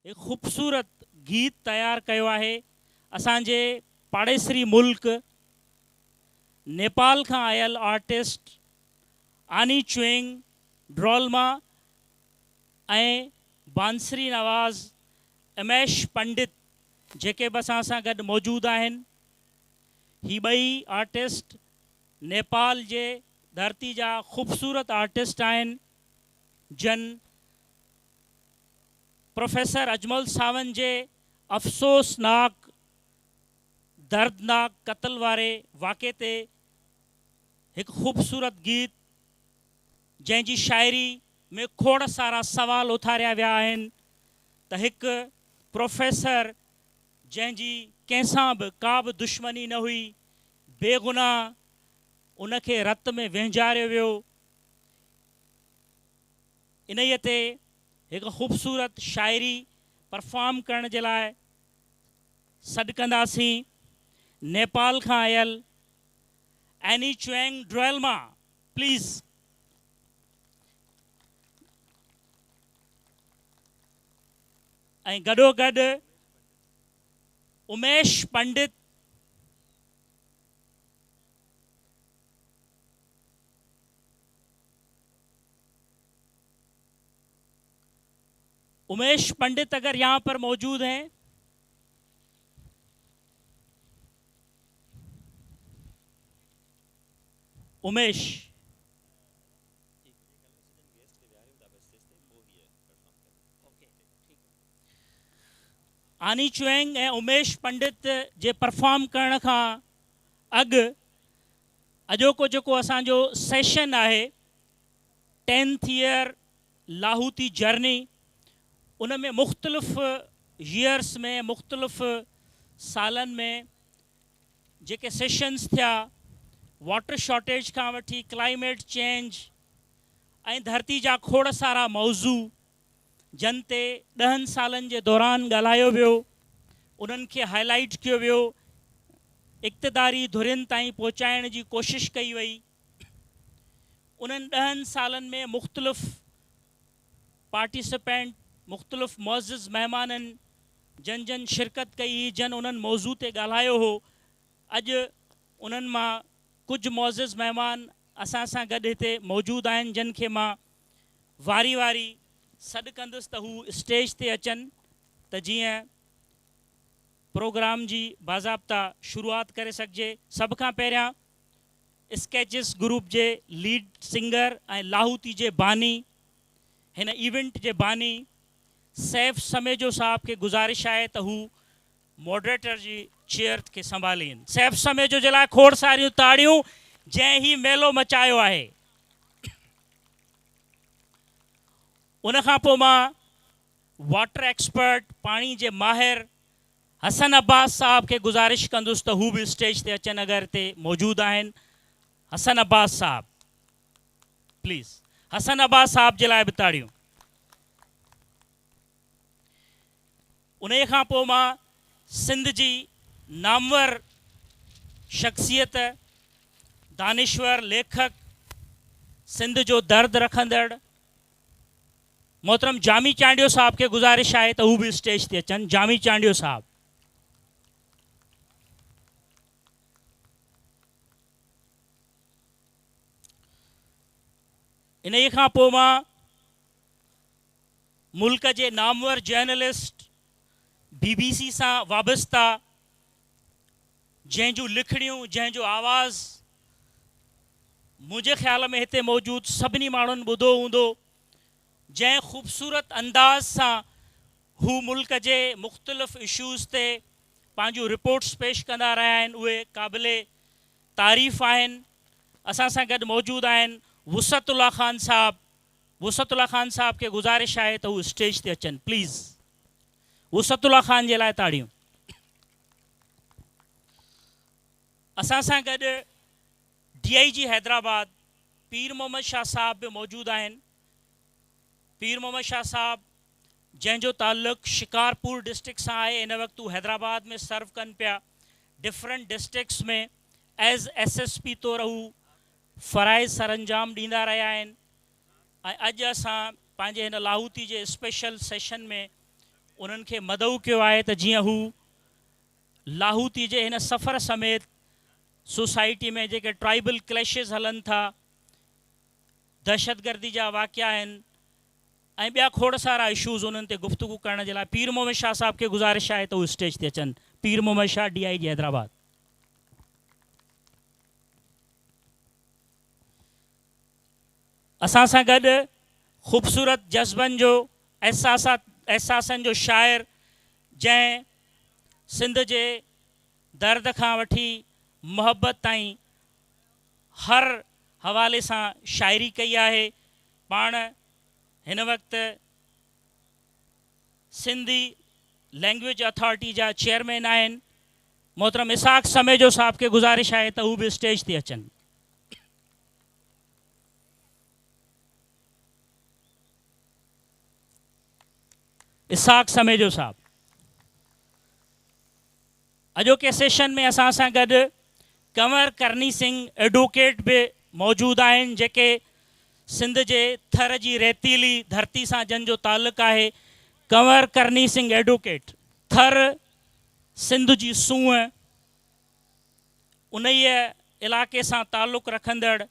एक ख़ूबसूरत गीत तैयार कयो आहे असांजे पाड़ेसरी मुल्क नेपाल खां आयल आर्टिस्ट आनी चोइंग ड्रोलमा ऐं बांसरी नवाज़ उमेश पंडित जेके बि असां सां गॾु मौजूदु आहिनि। ही ॿई आर्टिस्ट नेपाल जे धरती जा ख़ूबसूरत आर्टिस्ट आहिनि जन प्रोफेसर अजमल सावंत जे अफ़सोसनाक दर्दनाक क़त्ल वारे वाक़े ते हिकु ख़ूबसूरत गीत जंहिंजी शाइरी में खोड़ सारा सवाल उथारिया विया आहिनि त हिकु प्रोफेसर जंहिंजी कंहिंसां बि का बि दुश्मनी न हुई, बेगुनाह उनखे रत में विहिंजारियो वियो। इन्हीअ ते हिकु ख़ूबसूरत शाइरी परफॉर्म करण जे लाइ सॾु कंदासीं नेपाल खां आयल एनी चोइंग ड्रोलमा, प्लीज़। ऐं गॾोगॾु उमेश पंडित उमेश पंडित अगर यहाँ पर मौजूद हैं, उमेश आनी चोइंग ऐं उमेश पंडित जे परफॉर्म करण खां अॻु अॼोको जेको असांजो सेशन आहे 10th ईयर लाहूती जर्नी, उन में मुख़्तलिफ़ ईयर्स में मुख़्तलिफ़ सालनि में जेके सेशन्स थिया, वाटर शॉर्टेज खां वठी क्लाइमेट चेंज ऐं धरती जा खोड़ सारा मौज़ू जन ते 10 सालनि जे दौरान ॻाल्हायो वियो, उन्हनि खे हाईलाइट कयो वियो, इक़्तिदारी धुरियुनि ताईं पहुचाइण जी कोशिशि कई वई। उन्हनि 10 सालनि में मुख़्तलिफ़ पार्टिसिपेंट, मुख़्तलिफ़ मुअज़्ज़िज़ महिमाननि जन जन शिरकत कई, जन उन्हनि मौज़ू ते ॻाल्हायो हो। अॼु उन्हनि मां कुझु मुअज़्ज़िज़ महिमान असां सां गॾु हिते मौजूदु आहिनि जिन खे मां वारी वारी सॾु कंदुसि त हू स्टेज ते अचनि त जीअं प्रोग्राम जी बाज़ाब्ता शुरूआत करे सघिजे। सभ खां पहिरियां स्केचिस ग्रुप जे लीड सिंगर ऐं लाहूती जे बानी, हिन इवेंट जे बानी सैफ समेजो साहब खे गुज़ारिश आहे त हू मॉडरेटर जी चेयर खे संभालीनि। सैफ समेजो जे लाइ खोड़ सारियूं ताड़ियूं जंहिं ही मेलो मचायो आहे। उन खां पोइ मां वाटर एक्सपर्ट, पाणी जे माहिर हसन अब्बास साहब खे गुज़ारिश कंदुसि त हू बि स्टेज ते अचनि अगरि हिते मौजूदु आहिनि। हसन अब्बास साहब, प्लीज़। हसन अब्बास साहब जे लाइ बि ताड़ियूं। उन खां पोइ मां सिंध जी नामवर शख्सियत, दानिश्वर, लेखक, सिंध जो दर्द रखंदड़ मोहतरम जामी चांडियो साहब खे गुज़ारिश आहे त हू बि स्टेज ते अचनि। जामी चांडियो साहब। इन खां पोइ मां मुल्क जे नामवर जर्नलिस्ट, BBC सां वाबस्ता, जंहिंजूं लिखड़ियूं, जंहिंजो आवाज़ मुंहिंजे ख़्याल में हिते मौजूदु सभिनी माण्हुनि ॿुधो हूंदो, जंहिं ख़ूबसूरत अंदाज़ सां हू मुल्क जे मुख़्तलिफ़ इशूज़ ते पंहिंजूं रिपोर्ट्स पेश कंदा रहिया आहिनि, उहे क़ाबिले तारीफ़ आहिनि। असां सां गॾु मौजूदु आहिनि वुसतुल्ला ख़ान साहब। वुसतुल्ला ख़ान साहब खे गुज़ारिश आहे त हू स्टेज ते अचनि, प्लीज़। वुसतुल्ला ख़ान जे लाइ ताड़ियूं। असां सां गॾु DIG हैदराबाद पीर मोहम्मद शाह साहब बि मौजूदु आहिनि। पीर मोहम्मद शाह साहब जंहिंजो ताल्लुक़ शिकारपुर डिस्ट्रिक्ट सां आहे, इन वक़्तु हू हैदराबाद में सर्व कनि पिया। डिफरेंट डिस्ट्रिक्ट्स में एज़ SSP तौरु हू फ़राइज़ सरअंजाम ॾींदा रहिया आहिनि। ऐं अॼु असां पंहिंजे हिन लाहूती जे स्पेशल सेशन में उन्हनि खे मदऊ कयो आहे त जीअं हू लाहूती जे हिन सफ़र समेत सोसाइटी में जेके ट्राइबल क्लैशिस हलनि था, दहशतगर्दी जा वाक़िया आहिनि ऐं ॿिया खोड़ सारा इशूज़ उन्हनि ते गुफ़्तगू करण जे लाइ पीर मोहम्मद शाह साहब खे गुज़ारिश आहे त उहे स्टेज ते अचनि। पीर मोहम्मद शाह, DIG हैदराबाद। असां सां गॾु ख़ूबसूरत जज़्बनि जो एहसासनि जो शाइर, जंहिं सिंध जे दर्द खां वठी मोहब्बत ताईं हर हवाले सां शाइरी कई आहे। पाण हिन वक़्तु सिंधी लैंग्वेज अथॉरिटी जा चेयरमैन आहिनि। मोहतरम इसाक़ समेजो साहब खे गुज़ारिश आहे त हू बि स्टेज ते अचनि। इसाक़ समेजो साहब। अॼोके सेशन में असां सां गॾु कंवर करनी सिंह एडवोकेट बि मौजूदु आहिनि, जेके सिंध जे थर जी रेतीली धरती सां जंहिंजो तालुक़ु आहे। कंवर करनी सिंह एडवोकेट, थर सिंध जी सूंहं, उन इलाइक़े सां तालुक़ु रखंदड़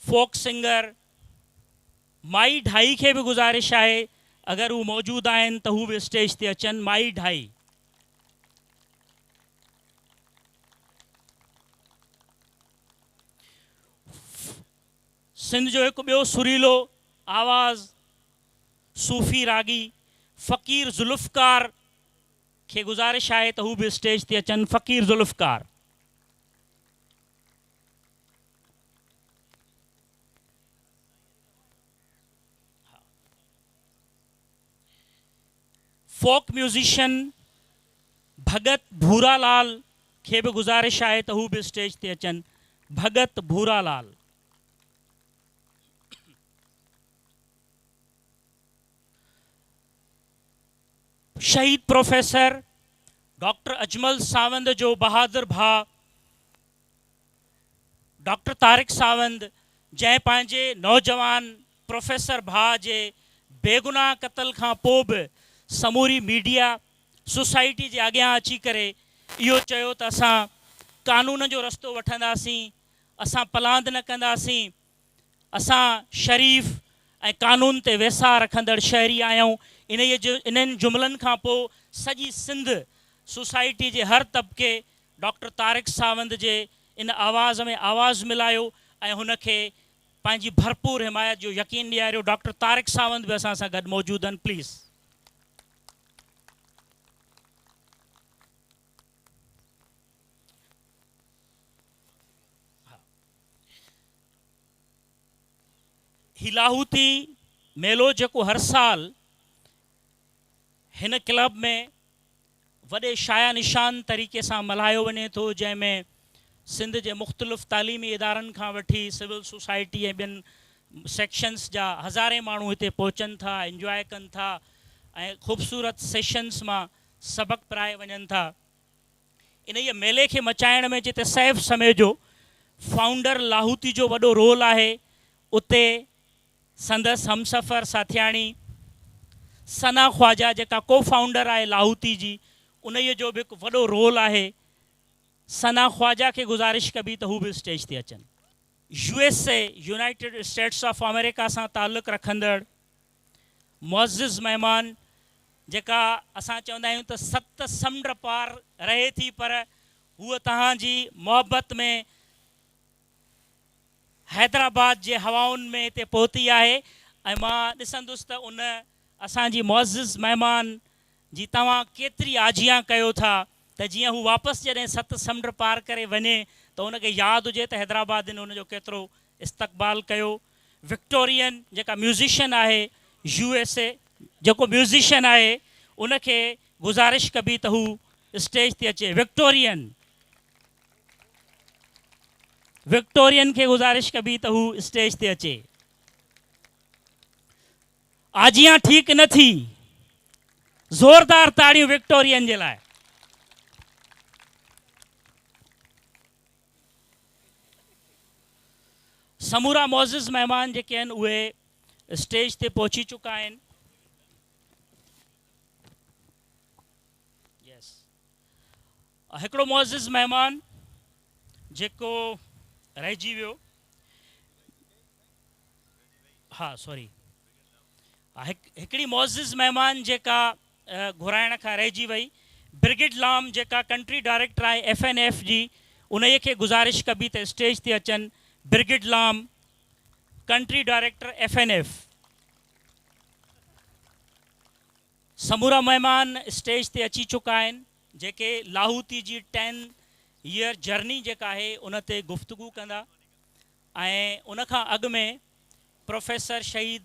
फोक सिंगर। माई ढाई खे बि गुज़ारिश आहे अगरि हू मौजूदु आहिनि त हू बि स्टेज ते अचनि। माई ढाई। सिंध जो हिकु ॿियो सुरीलो आवाज़ सूफ़ी रागी फ़क़ीर ज़ुल्फ़कार खे गुज़ारिश आहे त हू बि स्टेज ते अचनि। फ़क़ीर ज़ुल्फ़कार। फोक म्यूज़िशियन भगत भूरालाल खे बि गुज़ारिश आहे त हू बि स्टेज ते अचनि। भगत भूरालाल। शहीद प्रोफेसर डॉक्टर अजमल सावंद जो बहादुर भाउ डॉक्टर तारिक सावंद, जंहिं पंहिंजे नौजवान प्रोफेसर भाउ जे बेगुनाह क़त्ल खां पोइ बि समूरी मीडिया सोसाइटी जे अॻियां अची करे इहो चयो त असां कानून जो रस्तो वठंदासीं, असां पलांद न कंदासीं, असां शरीफ़ ऐं कानून ते वेसा रखंदड़ शहरी आहियूं। इन्हनि जुमलनि खां पोइ सॼी सिंध सोसाइटी जे हर तबिके डॉक्टर तारिक सावंद जे इन आवाज़ में आवाज़ मिलायो ऐं हुनखे पंहिंजी भरपूर हिमायत जो यकीन ॾियारियो। डॉक्टर तारिक सावंद बि असां सां गॾु मौजूदु आहिनि। प्लीज़। ही लाहूती मेलो जेको हर साल हिन क्लब में वॾे शाया निशान तरीक़े सां मल्हायो वञे थो, जंहिंमें सिंध जे मुख़्तलिफ़ तालीमी इदारनि खां वठी सिविल सोसाइटी ऐं ॿियनि सेक्शन्स जा हज़ारे माण्हू हिते पहुचनि था, इंजॉय कनि था ऐं ख़ूबसूरत सेशन्स मां सबक़ पढ़ाए वञनि था। इन मेले खे मचाइण में जिते सैफ़ समेजो फाउंडर लाहूती जो वॾो रोल आहे, उते संदसि हमसफ़र साथियाणी सना ख्वाजा जेका को फाउंडर आहे लाहूती जी, उन जो बि हिकु वॾो रोल आहे। सना ख्वाजा खे गुज़ारिश कबी त हू बि स्टेज ते अचनि। USA United status of America सां तालुक़ु रखंदड़ मुअज़्ज़िज़ महिमान, जेका असां चवंदा आहियूं त 7 समुंड पार रहे थी, पर हूअ तव्हांजी मोहबत में हैदराबाद जे हवाउनि में हिते पहुती आहे। ऐं मां ॾिसंदुसि त उन असांजी मुअज़्ज़िज़ महिमान जी तव्हां केतिरी आजियां कयो था त जीअं हू वापसि जॾहिं 7 समुंड पार करे वञे त उनखे यादि हुजे त हैदराबाद उनजो केतिरो इस्तक़बाल कयो। विक्टोरियन जेका म्यूज़िशियन आहे USA, जेको म्यूज़िशियन आहे उनखे गुज़ारिश कबी त हू स्टेज ते अचे। विक्टोरियन खे गुज़ारिश कबी त हू स्टेज ते अचे। आजियां ठीक न थी, ज़ोरदार ताड़ियूं विक्टोरियन जे लाइ। समूरा मुअज़्ज़िज़ महिमान जेके आहिनि उहे स्टेज ते पहुची चुका आहिनि। यस हिकिड़ो मुअज़्ज़िज़ महिमान जेको रहिजी वियो हा सॉरी हिकिड़ी मुअज़्ज़िज़ महिमान जेका घुराइण खां रहिजी वई ब्रिगेड लाम जेका कंट्री डायरेक्टर आहे FNF जी उन्हीअ खे गुज़ारिश कबी त स्टेज ते अचनि ब्रिगेड लाम कंट्री डायरेक्टर FNF समूरा महिमान स्टेज ते अची चुका आहिनि जेके लाहूती जी 10 ईयर जर्नी जेका आहे उन ते गुफ़्तगू कंदा ऐं उन खां अॻु में प्रोफेसर शहीद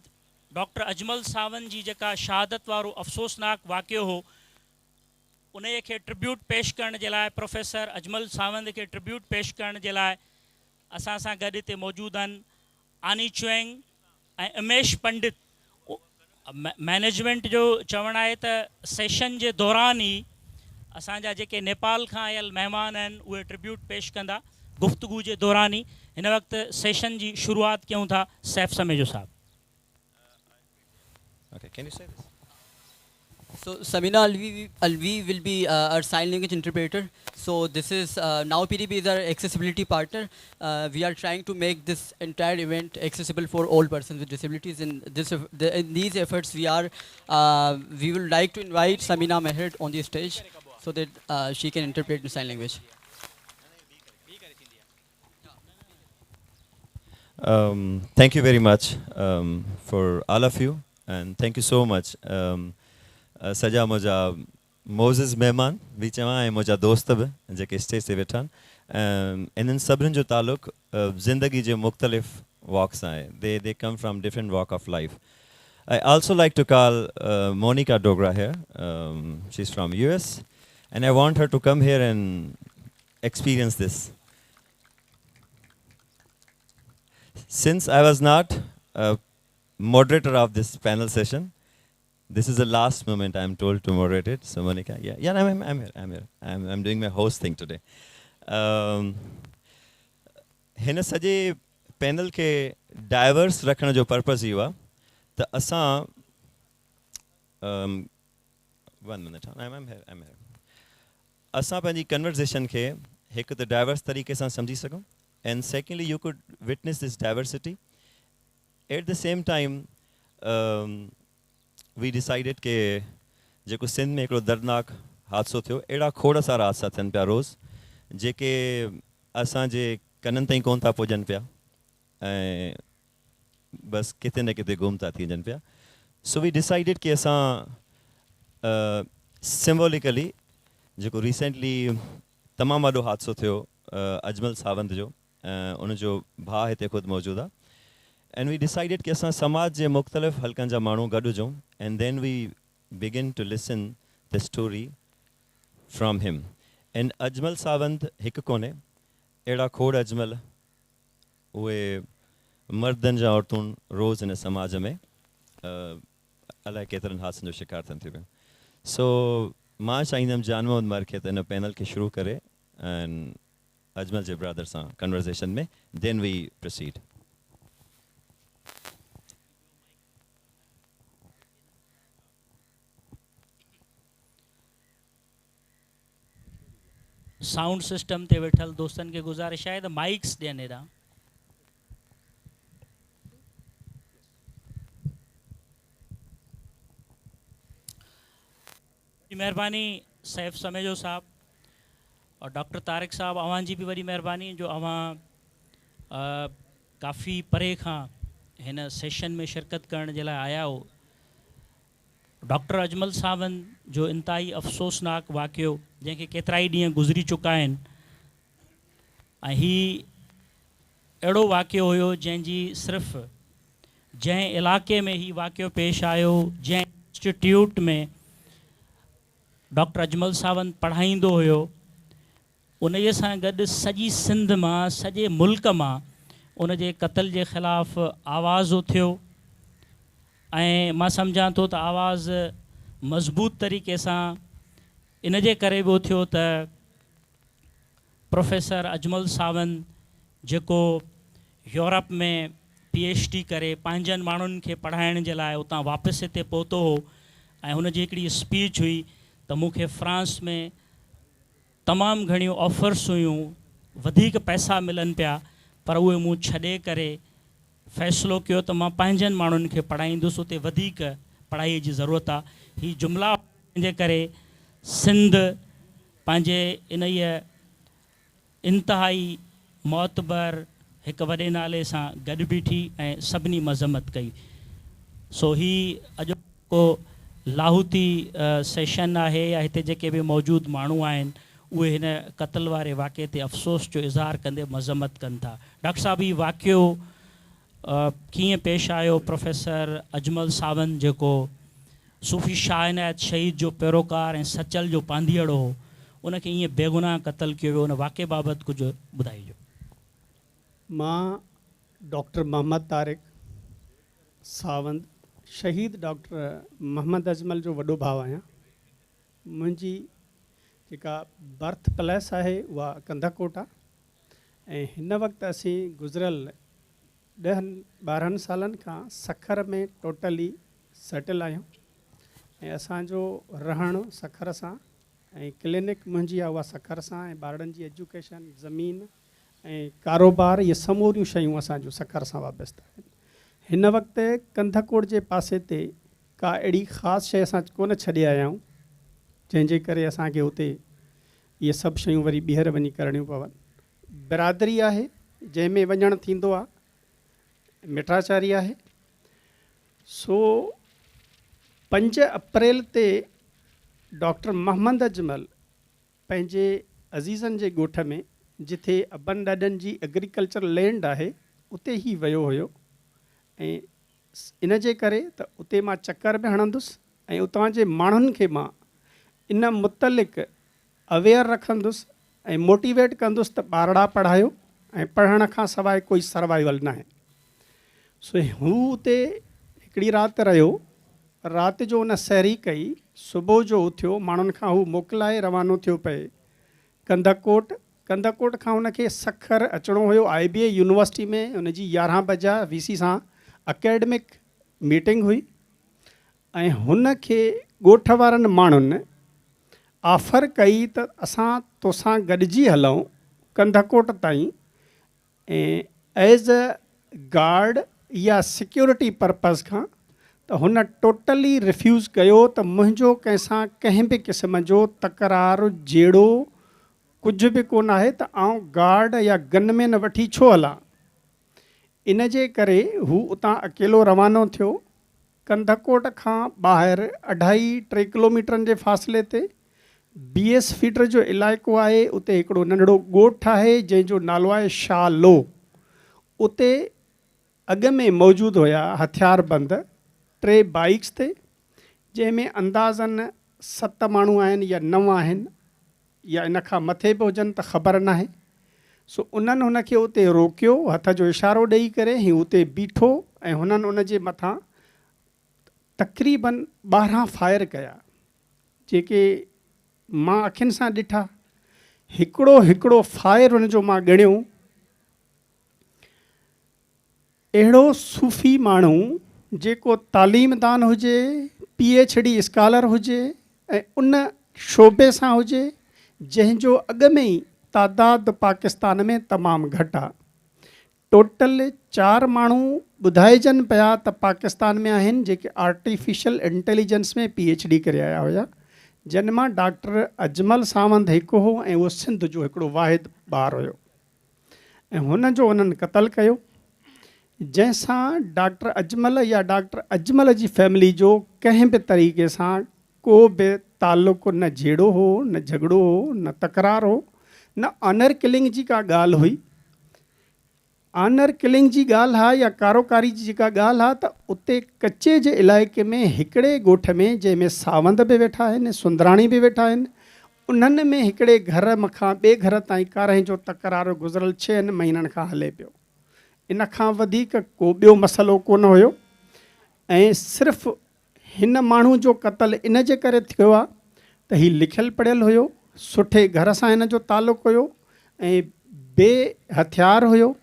डॉक्टर अजमल सावंत जी जेका शहादत वारो अफ़सोसनाक वाक़ियो हो उन खे ट्रिब्यूट पेश करण जे लाइ प्रोफेसर अजमल सावंत खे ट्रिब्यूट पेश करण जे लाइ असां सां गॾु हिते मौजूदु आहिनि आनी चोइंग ऐं उमेश पंडित मैनेजमेंट जो चवणु आहे त सेशन जे दौरान ई असांजा जेके नेपाल खां आयल महिमान आहिनि उहे ट्रिब्यूट पेश कंदा गुफ़्तगू जे दौरान ई हिन वक़्तु सेशन जी शुरूआत कयूं था सैफ समेजो साहब Okay, can you say this? So Samina Alvi will be our sign language interpreter. So this is now PDB is our accessibility partner. We are trying to make this entire event accessible for all persons with disabilities. In these efforts, we would like to invite Samina Mahar on the stage so that she can interpret in sign language. Thank you very much for all of you. And thank you so much. सजा मुझा मोज़िज़ मेहमान भी चवां ऐं मुझा दोस्त बि जेके स्टेज ते वेठा आहिनि इन्हनि सभिनीनि जो तालुक़ु ज़िंदगी जे मुख़्तलिफ़ वॉक्स आहे they come from different walk of life. I also like to call Monica Dogra here. She's from US and I want her to come here and experience this. Since I was not moderator of this panel session, this is the last moment I'm told to moderate it. So Monica, yeah, I'm here. I'm doing my host thing today. हिन सॼे panel खे diverse रखण जो purpose इहो आहे त असां one minute, I'm here. असां पंहिंजी कन्वर्सेशन खे हिकु त डाइवर्स तरीक़े सां सम्झी सघूं and secondly you could witness this diversity. At the same time, we decided के जेको सिंध में हिकिड़ो दर्दनाक हादसो थियो अहिड़ा खोड़ सारा हादसा थियनि पिया रोज़ जेके असांजे कननि ताईं कोन था पुॼनि पिया ऐं बस किथे न किथे गुम था थी वञनि पिया. So we decided कि असां symbolically जेको recently तमामु वॾो हादसो थियो अजमल सावंत जो उनजो भाउ हिते ख़ुदि मौजूदु आहे. And we decided कि असां समाज जे मुख़्तलिफ़ हलकनि जा माण्हू गॾु हुजूं and then we begin to listen the story from him. And Ajmal Sawant हिकु कोन्हे अहिड़ा खोड़ अजमल उहे मर्दनि जा औरतूं रोज़ हिन समाज में अलाए केतिरनि हादसनि जो शिकार थियनि थियूं पियूं. सो मां चाहींदुमि जानव उमर खे त हिन पैनल खे शुरू करे ऐं अजमल जे ब्रदर सां कन्वर्सेशन में then we proceed. Sound system ते वेठल दोस्तनि खे गुज़ारिश आहे त माइक्स ॾियनि हेॾां. महिरबानी सैफ समेजो साहब और डॉक्टर तारिक साहब अवां जी बि वॾी महिरबानी जो अवां काफ़ी परे खां हिन सेशन में शिरकत करण जे लाइ आया हो. डॉक्टर अजमल सावंत जो इंतहाई अफ़सोसनाक वाक़ियो जंहिंखे केतिरा ई ॾींहं गुज़री चुका आहिनि ऐं हीउ अहिड़ो वाक़ियो हुयो जंहिंजी सिर्फ़ु जंहिं इलाइक़े में हीउ वाक़ियो पेश आयो जंहिं इंस्टिट्यूट में डॉक्टर अजमल सावंत पढ़ाईंदो हुयो उन सां गॾु सॼी सिंध मां सॼे मुल्क मां उन जे क़त्ल जे ख़िलाफ़ आवाज़ उथियो ऐं मां सम्झां थो त आवाज़ मज़बूत तरीक़े सां इन जे करे बि उथियो त प्रोफेसर अजमल सावंत जेको यूरोप में PhD करे पंहिंजनि माण्हुनि खे पढ़ाइण जे लाइ उतां वापसि हिते पहुतो हो ऐं हुनजी हिकिड़ी स्पीच हुई त त मूंखे फ्रांस में तमामु घणियूं ऑफर्स हुयूं, वधीक पैसा मिलनि पिया, पर उहे मूं छॾे करे फ़ैसिलो कयो त मां पंहिंजनि माण्हुनि खे पढ़ाईंदुसि, उते वधीक पढ़ाईअ जी ज़रूरत आहे। हीअ जुमिला जे करे सिंध पंहिंजे इन इंतिहाई मोतबर हिकु वॾे नाले सां गॾु बीठी ऐं सभिनी मज़म्मत कई। सो ही अॼु को लाहौती सेशन आहे या हिते जेके बि मौजूदु माण्हू आहिनि उहे हिन क़त्ल वारे वाक़े ते अफ़सोस जो इज़हार कंदे मज़म्मत कनि था। डॉक्टर साहब ही वाक़ियो कीअं पेश आयो? प्रोफेसर अजमल सावंत जेको सूफ़ी शाह इनायत शहीद जो पैरोकार ऐं सचल जो पांधीअड़ो हो, उनखे ईअं बेगुनाह क़त्ल कयो वियो, उन वाक़े बाबति कुझु ॿुधाइजो। मां डॉक्टर मोहम्मद तारिक सावंत, शहीद डॉक्टर मोहम्मद अजमल जो वॾो भाउ आहियां। मुंहिंजी जेका बर्थ प्लेस आहे उहा कंधाकोट आहे ऐं हिन वक़्तु असीं गुज़िरियल 10-12 सालनि खां सखर में टोटली सेटल आहियूं ऐं असांजो रहणु सखर सां ऐं क्लिनिक मुंहिंजी आहे उहा सखर सां ऐं ॿारनि जी एजुकेशन, ज़मीन ऐं कारोबार, इहे समूरियूं शयूं असांजूं सखर सां वाबस्ता आहिनि। हिन वक़्तु कंधाकोट जे पासे ते का अहिड़ी ख़ासि शइ असां कोन छॾे आया आहियूं जंहिंजे करे असांखे हुते इहे सभु शयूं वरी ॿीहर वञी करणियूं पवनि। बिरादरी आहे जंहिंमें वञणु थींदो आहे, मिठाचारी आहे। सो 5 अप्रैल ते डॉक्टर मोहम्मद अजमल पंहिंजे अज़ीज़नि जे ॻोठ में, जिथे अबनि ॾाॾनि जी एग्रीकल्चर लैंड आहे, उते ई वियो हुयो ऐं इन जे करे त उते मां चकर बि हणंदुसि ऐं उतां जे माण्हुनि खे मां इन मुतलिक़ अवेयर रखंदुसि ऐं मोटिवेट कंदुसि त ॿारड़ा पढ़ायो ऐं पढ़ण खां सवाइ कोई सर्वाइवल न आहे। सो हू उते हिकिड़ी राति रहियो, राति जो उन सैरी कई, सुबुह जो उथियो, माण्हुनि खां हू मोकिलाए रवानो थियो पए कंधाकोट। कंधाकोट खां हुनखे सखर अचिणो हुयो IBA यूनिवर्सिटी में, हुनजी 11 बजे VC सां अकेडमिक मीटिंग हुई ऐं हुनखे ॻोठ वारनि माण्हुनि ऑफर कई त असां तोसां गॾिजी हलूं कंधाकोट ताईं ऐं एज़ अ गार्ड या सिक्योरिटी पर्पज़ खां। त हुन टोटली रिफ्यूज़ कयो त मुंहिंजो कंहिंसां कंहिं बि क़िस्म जो तकरार जहिड़ो कुझु बि कोन आहे, त आउं गार्ड या गनमैन वठी छो हलां। इन जे करे हू उतां अकेलो रवानो थियो। कंधाकोट खां ॿाहिरि 2.5-3 किलोमीटरनि जे फ़ासिले ते BS फीडर जो इलाइक़ो आहे। उते हिकिड़ो नंढड़ो ॻोठु आहे जंहिंजो नालो आहे शालो। उते अॻ में मौजूदु हुया हथियारबंद 3 बाइक्स ते, जंहिंमें अंदाज़नि 7 माण्हू आहिनि या 9 आहिनि या इन खां मथे बि हुजनि त ख़बर न आहे। सो उन्हनि हुनखे उते रोकियो, हथ जो इशारो ॾेई करे हीउ उते बीठो ऐं हुननि उन जे मथां तक़रीबन 12 फायर कया, जेके मां अखियुनि सां ॾिठा। हिकिड़ो फायर हुनजो मां ॻणियो। अहिड़ो सूफ़ी माण्हू जेको तालीमदान हुजे, PhD स्कॉलर हुजे ऐं उन शोबे सां हुजे जंहिंजो अॻ में ई तादाद पाकिस्तान में तमामु घटि आहे। टोटल 4 माण्हू ॿुधाइजनि पिया त पाकिस्तान में आहिनि जेके आर्टिफिशियल इंटेलिजेंस में PhD करे आया हुया, जिन मां डॉक्टर अजमल सावंत हिकु हो ऐं उहो सिंध जो हिकिड़ो वाहिद ॿारु हुयो ऐं हुनजो उन्हनि क़त्ल कयो, जंहिंसां डॉक्टर अजमल या डॉक्टर अजमल जी फैमिली जो कंहिं बि तरीक़े सां को बि ताल्लुक़ु न जहिड़ो हो, न झगड़ो हो, न तकरार हो, न ऑनर किलिंग जी का ॻाल्हि हुई। ऑनर किलिंग जी ॻाल्हि आहे या कारोकारी जी जेका ॻाल्हि आहे त उते कच्चे जे इलाइक़े में हिकिड़े ॻोठ में जंहिंमें सावंत बि वेठा आहिनि, सुंदराणी बि वेठा आहिनि, उन्हनि में हिकिड़े घर मखां ॿिए घर ताईं कारें जो तकरार गुज़िरियल 6 महीननि खां हले पियो। इन खां वधीक को ॿियो मसइलो कोन हुयो ऐं सिर्फ़ु हिन माण्हू जो क़त्ल इन जे करे थियो आहे त हीउ लिखियलु पढ़ियलु हुयो, सुठे घर सां हिन जो तालुक़ु हुयो ऐं बे हथियार हुयो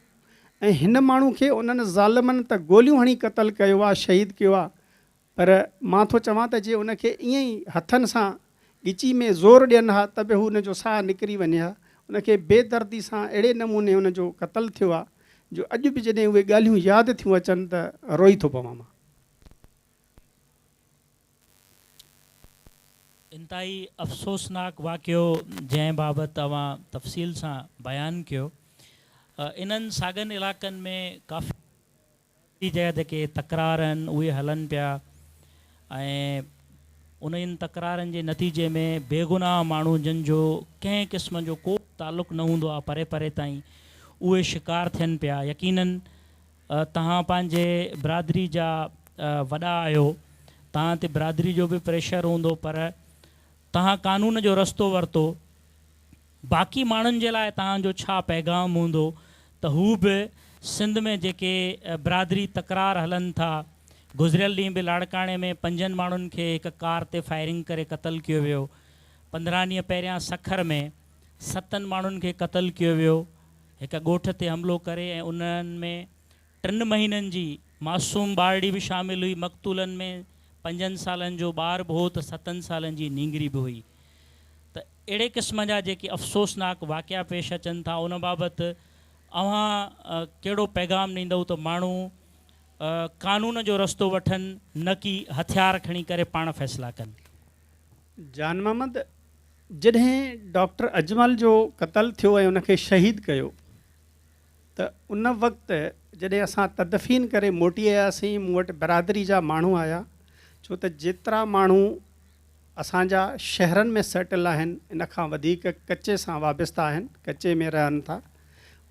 ऐं हिन माण्हू खे उन्हनि ज़ालिमनि त गोलियूं हणी क़त्ल कयो आहे, शहीद कयो आहे। पर मां थो चवां त जे उनखे ईअं ई हथनि सां ॻिची में ज़ोर ॾियनि हा त बि हू हुनजो साहु निकिरी वञे हा। उनखे बेदर्दी सां अहिड़े नमूने हुनजो क़तलु थियो आहे जो अॼु बि जॾहिं उहे ॻाल्हियूं यादि थियूं अचनि त रोई थो पवां मां। इंतहाई अफ़सोसनाक वाक़ियो जंहिं बाबति तव्हां तफ़सील सां बयानु कयो। इन्हनि साॻियुनि इलाइक़नि में काफ़ी जेके तकरार आहिनि उहे हलनि पिया ऐं उन्हनि तकरारनि जे नतीजे में बेगुनाह माण्हू जिन जो कंहिं क़िस्म जो को तालुक़ु न हूंदो आहे परे परे ताईं उहे शिकार थियनि पिया। यकीनन तव्हां पंहिंजे बिरादरी जा वॾा आहियो, तव्हां ते बिरादरी जो बि प्रेशर हूंदो, पर तव्हां कानून जो रस्तो वरितो। बाक़ी माण्हुनि जे लाइ तव्हांजो छा पैगाम हूंदो त हू बि सिंध में जेके बिरादरी तकरार हलनि था। गुज़िरियल ॾींहुं बि लाड़काणे में 5 माण्हुनि खे हिकु कार ते फायरिंग करे क़तलु कयो वियो। 15 ॾींहं पहिरियां सखर में 7 माण्हुनि खे क़तलु कयो वियो हिकु ॻोठ ते हमिलो करे, ऐं उन्हनि में 3 महीननि जी मासूम ॿारड़ी बि शामिलु हुई। मक़तूलनि में 5 सालनि जो ॿार बि हो त 7 सालनि जी नींगरी बि हुई। त अहिड़े क़िस्म जा जेके अफ़सोसनाक वाक़िया पेश अचनि था उन बाबति अव्हां कहिड़ो पैगाम ॾींदव त माण्हू कानून जो रस्तो वठनि न कि हथियार खणी करे पाण फ़ैसिला कनि। जान मोहम्मद, जॾहिं डॉक्टर अजमल जो क़तलु थियो ऐं उनखे शहीद कयो त उन वक़्तु जॾहिं असां तदफ़ीन करे मोटी आयासीं, मूं वटि बिरादरी जा माण्हू आया, छो त जेतिरा माण्हू असांजा शहरनि में सेटल आहिनि इन खां वधीक कचे सां वाबस्ता आहिनि, कचे में रहनि था,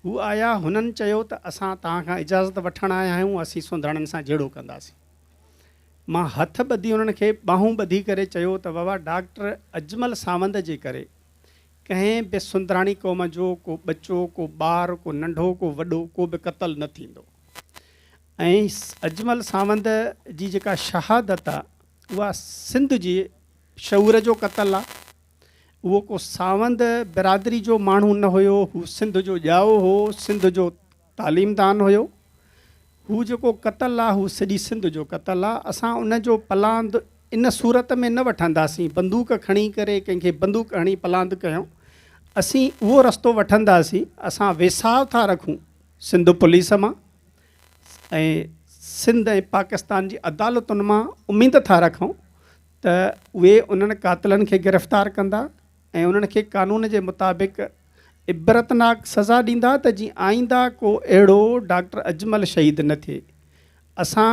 हू आया। हुननि चयो त असां तव्हां खां इजाज़त वठणु आया आहियूं, असीं सुंधाणनि सां जहिड़ो कंदासीं। मां हथ ॿधी उन्हनि खे ॿाहूं ॿधी करे चयो त बाबा डॉक्टर अजमल सावंत जे करे कंहिं बि सुंदराणी क़ौम जो को बच्चो, को ॿार, को नंढो, को वॾो, को बि क़तलु न थींदो। ऐं अजमल सावंत जी जेका शहादत आहे उहा सिंध जे शऊर जो क़तलु आहे। उहो को सावंत बिरादरी जो माण्हू न हुयो, हू सिंध जो ॼाओ हो, सिंध जो तालीमदान हुयो। हू जेको क़तलु आहे हू सॼी सिंध जो क़तलु आहे। असां उनजो पलांद इन सूरत में न वठंदासीं, बंदूक खणी करे कंहिंखे बंदूक हणी पलांद कयूं। असीं उहो रस्तो वठंदासीं, असां वेसाव था रखूं सिंध पुलिस मां ऐं सिंध ऐं पाकिस्तान जी अदालतुनि मां उमेद था रखूं त उहे उन्हनि कातिलनि खे गिरफ़्तार कंदा ऐं उन्हनि खे कानून जे मुताबिक़ इबरतनाक सज़ा ॾींदा त जीअं आईंदा को अहिड़ो डॉक्टर अजमल शहीद न थिए। असां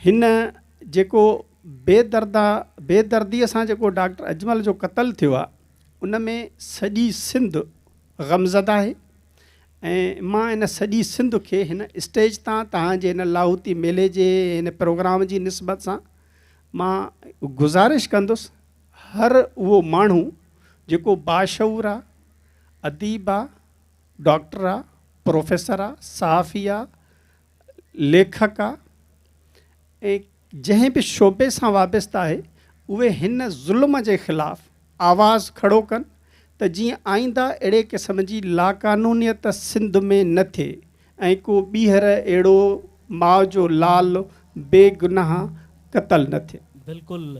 हिन जेको बेदर्दीअ सां जेको डॉक्टर अजमल जो क़तलु थियो आहे उन में सॼी सिंध ग़मज़दा आहे। ऐं मां इन सॼी सिंध खे हिन स्टेज तां तव्हांजे हिन लाहौती मेले जे हिन प्रोग्राम जी निस्बत सां मां गुज़ारिश कंदुसि, हर उहो माण्हू जेको बाशऊर आहे, अदीब आहे, डॉक्टर आहे, प्रोफेसर आहे, सहाफ़ी आहे, लेखक आहे, ऐं जंहिं बि शोबे सां वाबस्ता आहे, उहे हिन ज़ुल्म जे ख़िलाफ़ु आवाज़ु खड़ो कनि त जीअं आईंदा अहिड़े क़िस्म जी लाक़ानूनियत सिंध में न थिए ऐं को ॿीहर अहिड़ो माउ जो लाल बेगुनाह क़तल न थिए। बिल्कुलु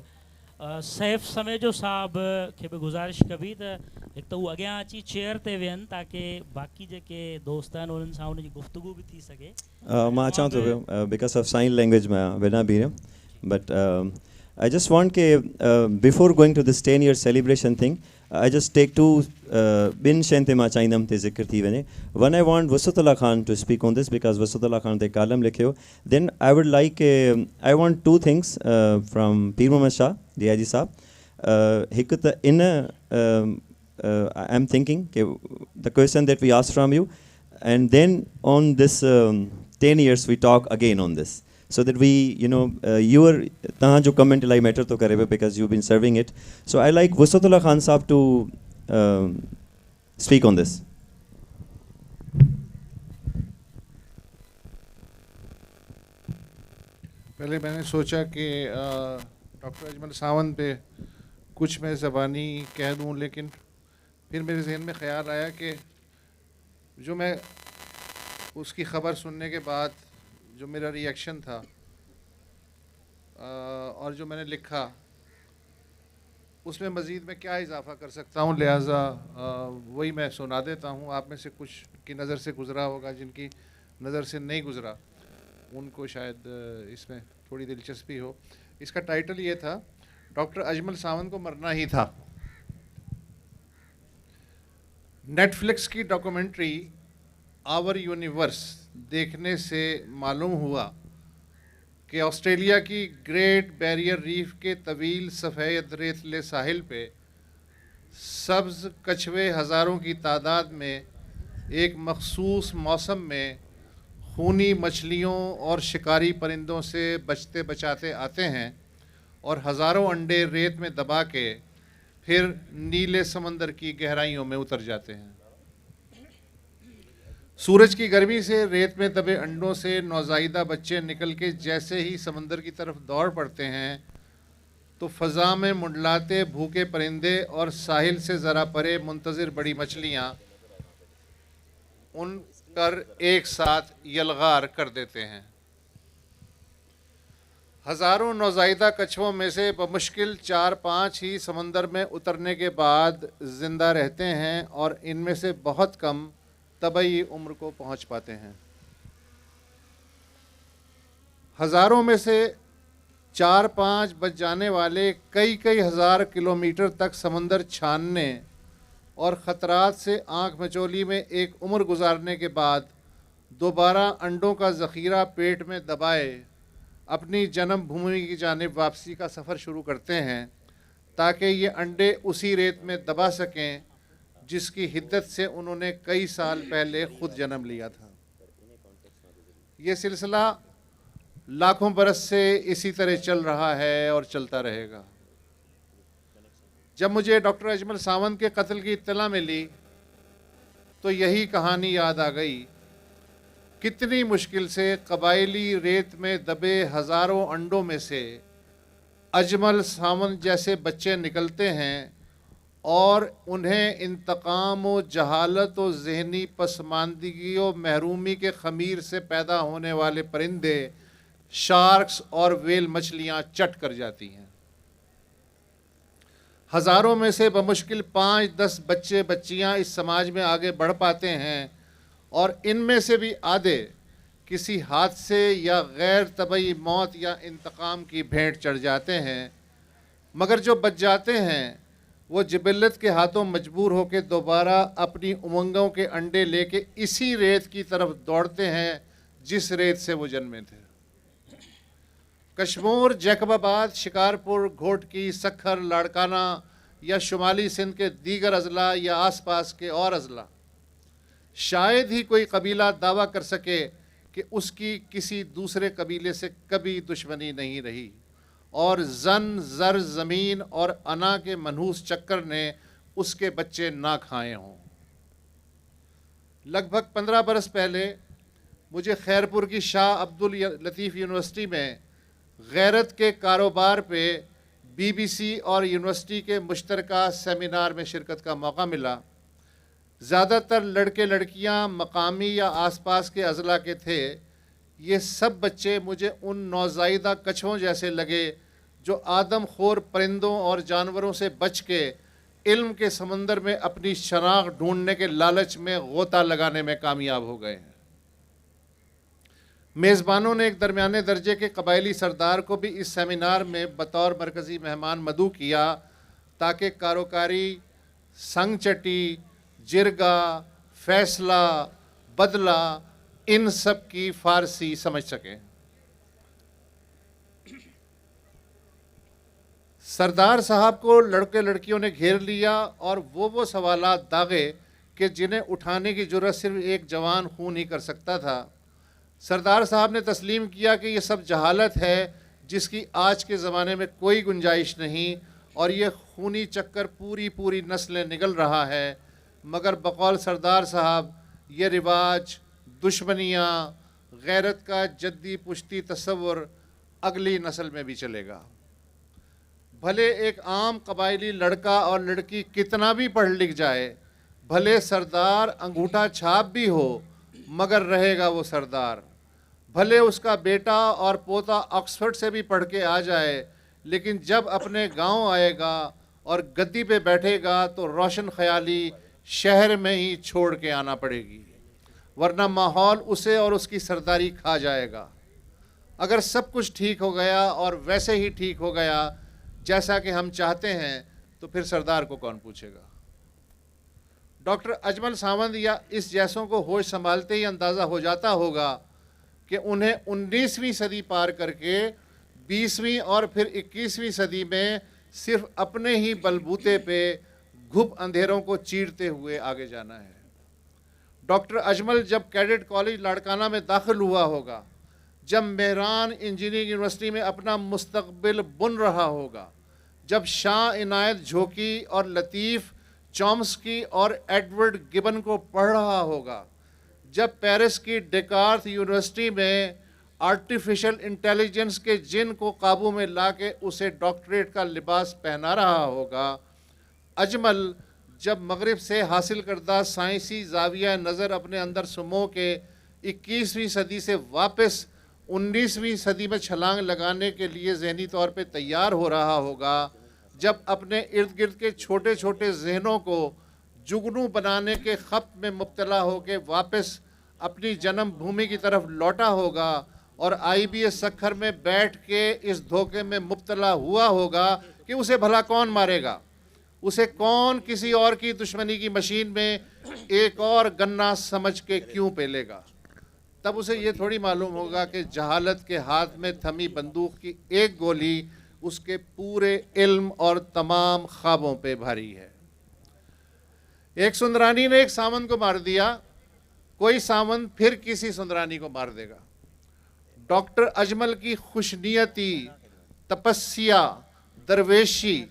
सैफ़ समेजो साहब खे बि गुज़ारिश कबी त हिकु त हू अॻियां अची चेयर ते वेहनि ताकी बाक़ी जेके दोस्त आहिनि उन्हनि सां उनजी गुफ़्तगू बि थी सघे। मां अचां थो पियो बिकॉज ऑफ साइन लैंग्वेज में बिना बीह, but I just want before going to this 10-year celebration thing, I just take two bin shente ma chaindam te zikr thi vene. One, I want Wasatullah Khan to speak on this because Wasatullah Khan te kalam likhe. Then I would like I want 2 things from Pir Muhammad Shah, DIG Saab. Hikut I'm thinking the question that we asked from you, and then on this 10 years we talk again on this. So that we, your jo comment like matter to kare because you've been serving it. So I like Wasatullah Khan Saab to speak on this. पहले मैंने सोचा कि doctor Ajmal Sawant पे कुछ मैं ज़बानी कह दूं, लेकिन फिर मेरे जहन में ख़्याल आया कि जो मैं उसकी ख़बर सुनने के बाद जो मेरा रिएक्शन था और जो मैंने लिखा اس میں مزید میں کیا اضافہ کر سکتا ہوں، لہٰذا وہی میں سنا دیتا ہوں. آپ میں سے کچھ کی نظر سے گزرا ہوگا، جن کی نظر سے نہیں گزرا ان کو شاید اس میں تھوڑی دلچسپی ہو. اس کا ٹائٹل یہ تھا، ڈاکٹر اجمل ساونت کو مرنا ہی تھا. نیٹ فلکس کی ڈاکومنٹری آور یونیورس دیکھنے سے معلوم ہوا کہ آسٹریلیا کی گریٹ بیریئر ریف کے طویل سفید ریتلے ساحل پہ سبز کچھوے ہزاروں کی تعداد میں ایک مخصوص موسم میں خونی مچھلیوں اور شکاری پرندوں سے بچتے بچاتے آتے ہیں اور ہزاروں انڈے ریت میں دبا کے پھر نیلے سمندر کی گہرائیوں میں اتر جاتے ہیں. سورج کی گرمی سے ریت میں دبے انڈوں سے نوزائیدہ بچے نکل کے جیسے ہی سمندر کی طرف دوڑ پڑتے ہیں تو فضا میں منڈلاتے بھوکے پرندے اور ساحل سے ذرا پرے منتظر بڑی مچھلیاں ان پر ایک ساتھ یلغار کر دیتے ہیں. ہزاروں نوزائیدہ کچھووں میں سے بمشکل 4-5 ہی سمندر میں اترنے کے بعد زندہ رہتے ہیں اور ان میں سے بہت کم طبعی عمر کو پہنچ پاتے ہیں. ہزاروں میں سے 4-5 بچ جانے والے کئی ہزار کلومیٹر تک سمندر چھاننے اور خطرات سے آنکھ مچولی میں ایک عمر گزارنے کے بعد دوبارہ انڈوں کا ذخیرہ پیٹ میں دبائے اپنی جنم بھومی کی جانب واپسی کا سفر شروع کرتے ہیں تاکہ یہ انڈے اسی ریت میں دبا سکیں جس کی حدت سے انہوں نے کئی سال پہلے خود جنم لیا تھا. یہ سلسلہ لاکھوں برس سے اسی طرح چل رہا ہے اور چلتا رہے گا. جب مجھے ڈاکٹر اجمل ساونت کے قتل کی اطلاع ملی تو یہی کہانی یاد آ گئی. کتنی مشکل سے قبائلی ریت میں دبے ہزاروں انڈوں میں سے اجمل ساونت جیسے بچے نکلتے ہیں اور انہیں انتقام و جہالت و ذہنی پسماندگی و محرومی کے خمیر سے پیدا ہونے والے پرندے، شارکس اور ویل مچھلیاں چٹ کر جاتی ہیں. ہزاروں میں سے بمشکل 5-10 بچے بچیاں اس سماج میں آگے بڑھ پاتے ہیں اور ان میں سے بھی آدھے کسی حادثے یا غیر طبعی موت یا انتقام کی بھینٹ چڑھ جاتے ہیں، مگر جو بچ جاتے ہیں وہ جبلت کے ہاتھوں مجبور ہو کے دوبارہ اپنی امنگوں کے انڈے لے کے اسی ریت کی طرف دوڑتے ہیں جس ریت سے وہ جنمے تھے. کشمور، جیکب آباد، شکارپور، گھوٹکی، سکھر، لاڑکانہ یا شمالی سندھ کے دیگر اضلاع یا آس پاس کے اور اضلاع، شاید ہی کوئی قبیلہ دعویٰ کر سکے کہ اس کی کسی دوسرے قبیلے سے کبھی دشمنی نہیں رہی اور زن، زر، زمین اور انا کے منحوس چکر نے اس کے بچے نہ کھائے ہوں. لگ بھگ 15 برس پہلے مجھے خیرپور کی شاہ عبد اللطیف یونیورسٹی میں غیرت کے کاروبار پہ BBC اور یونیورسٹی کے مشترکہ سیمینار میں شرکت کا موقع ملا. زیادہ تر لڑکے لڑکیاں مقامی یا آس پاس کے اضلاع کے تھے. یہ سب بچے مجھے ان نوزائیدہ کچھووں جیسے لگے جو آدم خور پرندوں اور جانوروں سے بچ کے علم کے سمندر میں اپنی شناخت ڈھونڈنے کے لالچ میں غوطہ لگانے میں کامیاب ہو گئے ہیں. میزبانوں نے ایک درمیانے درجے کے قبائلی سردار کو بھی اس سیمینار میں بطور مرکزی مہمان مدعو کیا تاکہ کاروکاری، سنگ چٹی، جرگا، فیصلہ، بدلہ ان سب کی فارسی سمجھ سکیں. سردار صاحب کو لڑکے لڑکیوں نے گھیر لیا اور وہ سوالات داغے کہ جنہیں اٹھانے کی جرأت صرف ایک جوان خون ہی کر سکتا تھا. سردار صاحب نے تسلیم کیا کہ یہ سب جہالت ہے جس کی آج کے زمانے میں کوئی گنجائش نہیں اور یہ خونی چکر پوری نسلیں نگل رہا ہے، مگر بقول سردار صاحب یہ رواج، دشمنیاں، غیرت کا جدی پشتی تصور اگلی نسل میں بھی چلے گا. بھلے ایک عام قبائلی لڑکا اور لڑکی کتنا بھی پڑھ لکھ جائے، بھلے سردار انگوٹھا چھاپ بھی ہو، مگر رہے گا وہ سردار. بھلے اس کا بیٹا اور پوتا آکسفورڈ سے بھی پڑھ کے آ جائے، لیکن جب اپنے گاؤں آئے گا اور گدی پہ بیٹھے گا تو روشن خیالی شہر میں ہی چھوڑ کے آنا پڑے گی، ورنہ ماحول اسے اور اس کی سرداری کھا جائے گا۔ اگر سب کچھ ٹھیک ہو گیا اور ویسے ہی ٹھیک ہو گیا جیسا کہ ہم چاہتے ہیں تو پھر سردار کو کون پوچھے گا؟ ڈاکٹر اجمل ساوند یا اس جیسوں کو ہوش سنبھالتے ہی اندازہ ہو جاتا ہوگا کہ انہیں 19ویں صدی پار کر کے 20ویں اور پھر 21ویں صدی میں صرف اپنے ہی بلبوتے پہ گھپ اندھیروں کو چیرتے ہوئے آگے جانا ہے۔ ڈاکٹر اجمل جب کیڈٹ کالج لاڑکانہ میں داخل ہوا ہوگا، جب مہران انجینئرنگ یونیورسٹی میں اپنا مستقبل بن رہا ہوگا، جب شاہ عنایت جھوکی اور لطیف چومسکی اور ایڈورڈ گبن کو پڑھ رہا ہوگا، جب پیرس کی ڈیکارت یونیورسٹی میں آرٹیفیشل انٹیلیجنس کے جن کو قابو میں لا کے اسے ڈاکٹریٹ کا لباس پہنا رہا ہوگا، اجمل جب مغرب سے حاصل کردہ سائنسی زاویہ نظر اپنے اندر سمو کے 21ویں صدی سے واپس 19ویں صدی میں چھلانگ لگانے کے لیے ذہنی طور پہ تیار ہو رہا ہوگا، جب اپنے ارد گرد کے چھوٹے چھوٹے ذہنوں کو جگنو بنانے کے خط میں مبتلا ہو کے واپس اپنی جنم بھومی کی طرف لوٹا ہوگا اور آئی بی ایس سکھر میں بیٹھ کے اس دھوکے میں مبتلا ہوا ہوگا کہ اسے بھلا کون مارے گا، اسے کون کسی اور کی دشمنی کی مشین میں ایک اور گنا سمجھ کے کیوں پیلے گا، تب اسے یہ تھوڑی معلوم ہوگا کہ جہالت کے ہاتھ میں تھمی بندوق کی ایک گولی اس کے پورے علم اور تمام خوابوں پہ بھاری ہے۔ ایک سندرانی نے ایک ساوند کو مار دیا، کوئی ساوند پھر کسی سندرانی کو مار دے گا۔ ڈاکٹر اجمل کی خوشنیتی، تپسیا، درویشی،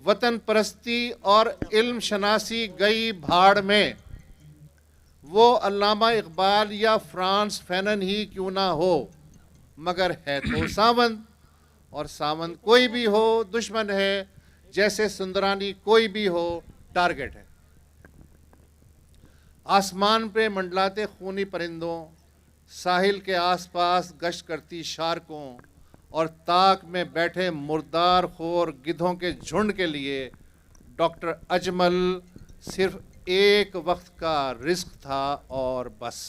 وطن پرستی اور علم شناسی گئی بھاڑ میں، وہ علامہ اقبال یا فرانس فینن ہی کیوں نہ ہو، مگر ہے تو ساوند، اور ساوند کوئی بھی ہو دشمن ہے، جیسے سندرانی کوئی بھی ہو ٹارگٹ ہے۔ آسمان پہ منڈلاتے خونی پرندوں، ساحل کے آس پاس گشت کرتی شارکوں اور تاک میں بیٹھے مردار خور گدھوں کے جھنڈ کے لیے ڈاکٹر اجمل صرف ایک وقت کا رزق تھا اور بس۔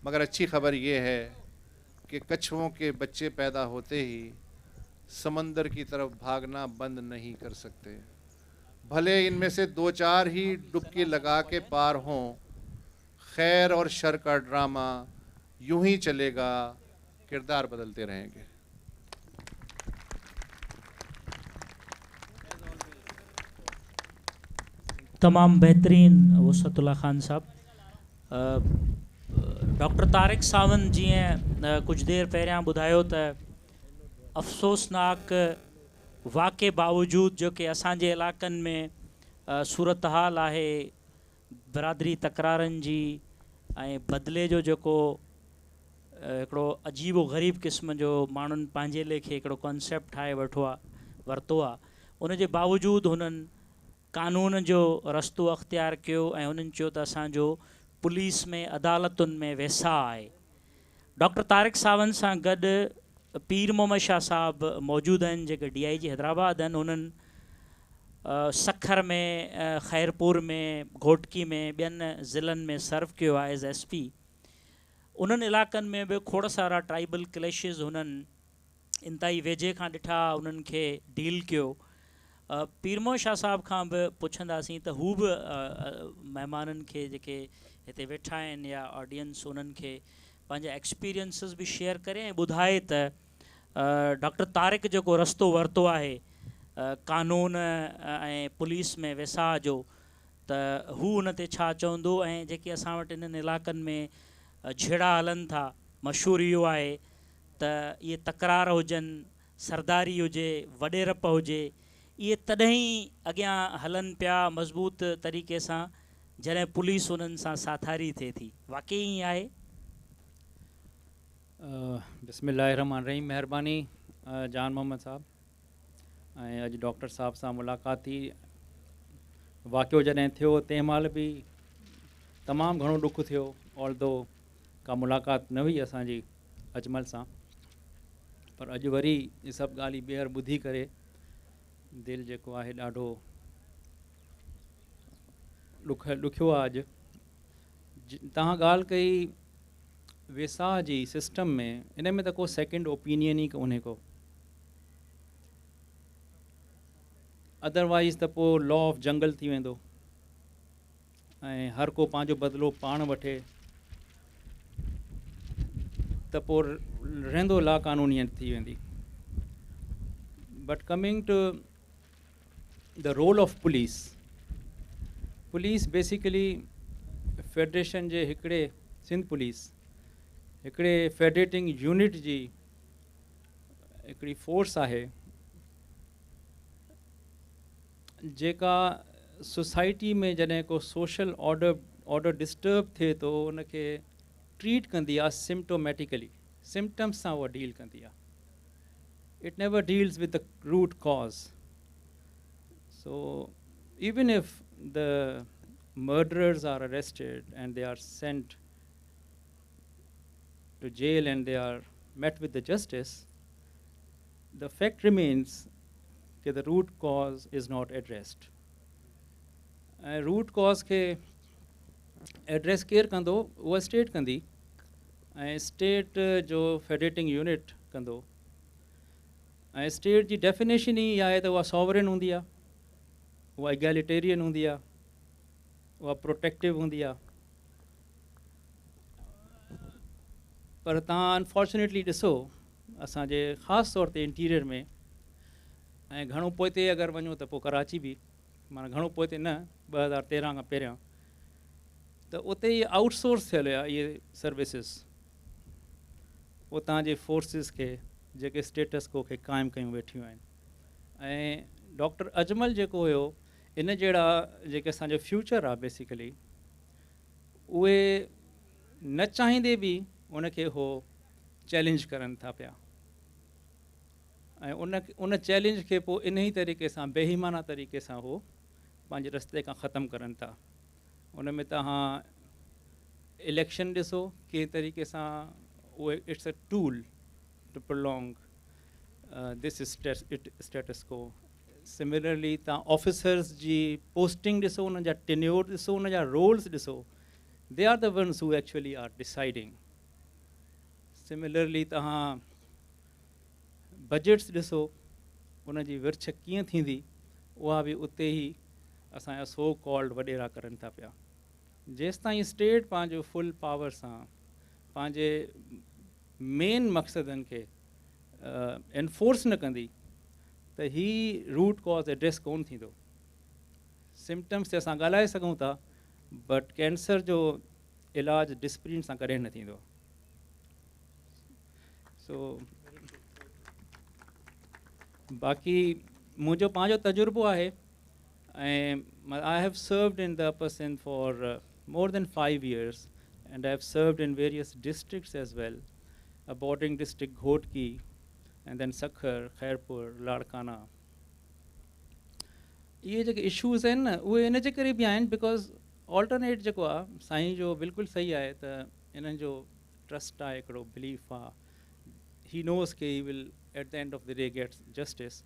مگر اچھی خبر یہ ہے کہ کچھووں کے بچے پیدا ہوتے ہی سمندر کی طرف بھاگنا بند نہیں کر سکتے، بھلے ان میں سے 2-4 ہی ڈبکی لگا کے پار ہوں۔ خیر اور شر کا ڈرامہ یوں ہی چلے گا، کردار بدلتے رہیں گے۔ تمام بہترین وسعت اللہ خان صاحب۔ ڈاکٹر طارق ساوند جیئں کچھ دیر پہریاں ॿुधायो त अफ़सोसनाक वाक़े बावजूद जो कि असांजे इलाइक़नि में सूरत हाल आहे बिरादरी तकरारनि जी ऐं बदिले जो जेको हिकिड़ो अजीबो ग़रीब क़िस्म जो माण्हुनि पंहिंजे लेखे हिकिड़ो कॉन्सेप्ट ठाहे वरितो आहे, उन जे बावजूद हुननि कानून जो रस्तो अख़्तियार कयो ऐं हुननि चयो त असांजो पुलिस में अदालतुनि में वेसा आहे। डॉक्टर तारिक सावंत सां गॾु पीर मोहम्मद शाह साहब मौजूदु आहिनि जेके DIG हैदराबाद आहिनि। उन्हनि सखर में, खैरपुर में, घोटकी में, ॿियनि ज़िलनि में सर्व कयो आहे एज़ SP। उन्हनि इलाइक़नि में बि खोड़ सारा ट्राइबल क्लैशिस हुननि इंतिहाई वेझे खां ॾिठा, उन्हनि खे डील कयो। पीर मोहम्मद शाह साहब खां बि पुछंदासीं त हू बि महिमाननि खे जेके हिते वेठा आहिनि या ऑडियंस, उन्हनि खे पंहिंजा एक्सपीरियंसिस बि शेयर करे ऐं ॿुधाए त डॉक्टर तारिक जेको रस्तो वरितो आहे कानून ऐं पुलिस में वेसा जो, त हू उन ते छा चवंदो। ऐं जेके असां वटि इन्हनि इलाइक़नि में झेड़ा हलनि था, मशहूरु इहो आहे त इहे तकरार हुजनि, सरदारी हुजे, वॾेरप हुजे, इहे तॾहिं अॻियां हलनि पिया मज़बूत तरीक़े सां जॾहिं पुलिस उन्हनि सां साथारी थिए थी। वाक़ई ईअं आहे? बिस्मिल्लाहिर्रहमानिर्रहीम। महिरबानी जान मोहम्मद साहब, ऐं अॼु डॉक्टर साहब सां मुलाक़ात थी। वाक़ियो जॾहिं थियो तंहिं महिल बि तमामु घणो ॾुखु थियो, ऑल्दो का मुलाक़ात न हुई असांजी अजमल सां, पर अॼु वरी इहे सभु ॻाल्हियूं ॿीहर ॿुधी करे दिलि जेको आहे ॾाढो ॾुखियो आहे अॼु। तव्हां ॻाल्हि कई वेसाह जी सिस्टम में, इन में त को सेकेंड ओपिनियन ई कोन्हे को। अदरवाइज़ त पोइ लॉ ऑफ जंगल थी वेंदो ऐं हर को पंहिंजो बदिलो पाण वठे, त पोइ रहंदो लाक़ानूनियत थी वेंदी। But coming to the role of police, police basically federation जे हिकिड़े सिंध पुलिस हिकिड़े फेडरेटिंग यूनिट जी हिकिड़ी फोर्स आहे जेका सोसाइटी में जॾहिं को सोशल ऑर्डर डिस्टर्ब थिए थो उनखे ट्रीट कंदी आहे सिम्टोमेटिकली, सिम्टम्स सां उहा डील कंदी आहे। It never deals with the root cause. So even if the murderers are arrested and they are sent to jail and they are met with the justice, the fact remains that the root cause is not addressed. Root cause के address केर कंदो, उहा state कंदी ऐं state जो federating unit कंदो। ऐं state जी definition ई आहे त उहा सॉवरन हूंदी आहे, उहा एगैलिटेरियन हूंदी आहे, उहा प्रोटेक्टिव हूंदी आहे। पर तव्हां अनफॉर्चुनेटली ॾिसो असांजे ख़ासि तौर ते इंटीरियर में, ऐं घणो पोइते अगरि वञो त पोइ कराची बि, माना घणो पोइते न, 2013 खां पहिरियां, त उते ई आउटसोर्स थियल हुया इहे सर्विसिस उतां जे फोर्सिस खे जेके स्टेटस को खे क़ाइमु कयूं वेठियूं आहिनि। ऐं डॉक्टर अजमल जेको हुयो, इन जहिड़ा जेके असांजो फ्यूचर आहे बेसिकली, उहे न चाहींदे बि उनखे हो चैलेंज करनि था पिया ऐं उन चैलेंज खे पोइ इन ई तरीक़े सां बेईमाना तरीक़े सां हो पंहिंजे रस्ते खां ख़तमु करनि था। उन में तव्हां इलेक्शन ॾिसो कंहिं तरीक़े सां उहे it's a tool to prolong this status को। सिमिलरली तव्हां ऑफिसर्स जी पोस्टिंग ॾिसो, उन जा टेन्योर ॾिसो, उन जा रोल्स ॾिसो, they are the ones who actually are deciding. Similarly तव्हां बजट्स ॾिसो, उन जी विर्छ कीअं थींदी, उहा बि उते ई असांजा सो कॉल्ड वॾेरा करनि था पिया। जेसि ताईं स्टेट पंहिंजो फुल पावर सां पंहिंजे मेन मक़सदनि खे एनफोर्स न कंदी त ही रूट कॉज एड्रेस कोन थींदो। सिम्टम्स ते असां ॻाल्हाए सघूं था, बट कैंसर जो इलाजु डिस्प्रिन सां कॾहिं न थींदो। सो बाक़ी मुंहिंजो पंहिंजो तजुर्बो आहे ऐं I have served in the upper Sindh for more than 5 years and I have served in various districts as well, a bordering district Ghotki and then Sakhar, Khairpur, Ladkana. ये जेके इशूज़ आहिनि न उहे इन जे करे बि आहिनि बिकॉज़ ऑल्टरनेट जेको आहे साईं जो बिल्कुलु सही आहे त इन्हनि जो ट्रस्ट आहे, हिकिड़ो बिलीफ आहे, ही नोज़ के he will at the end of the day gets justice.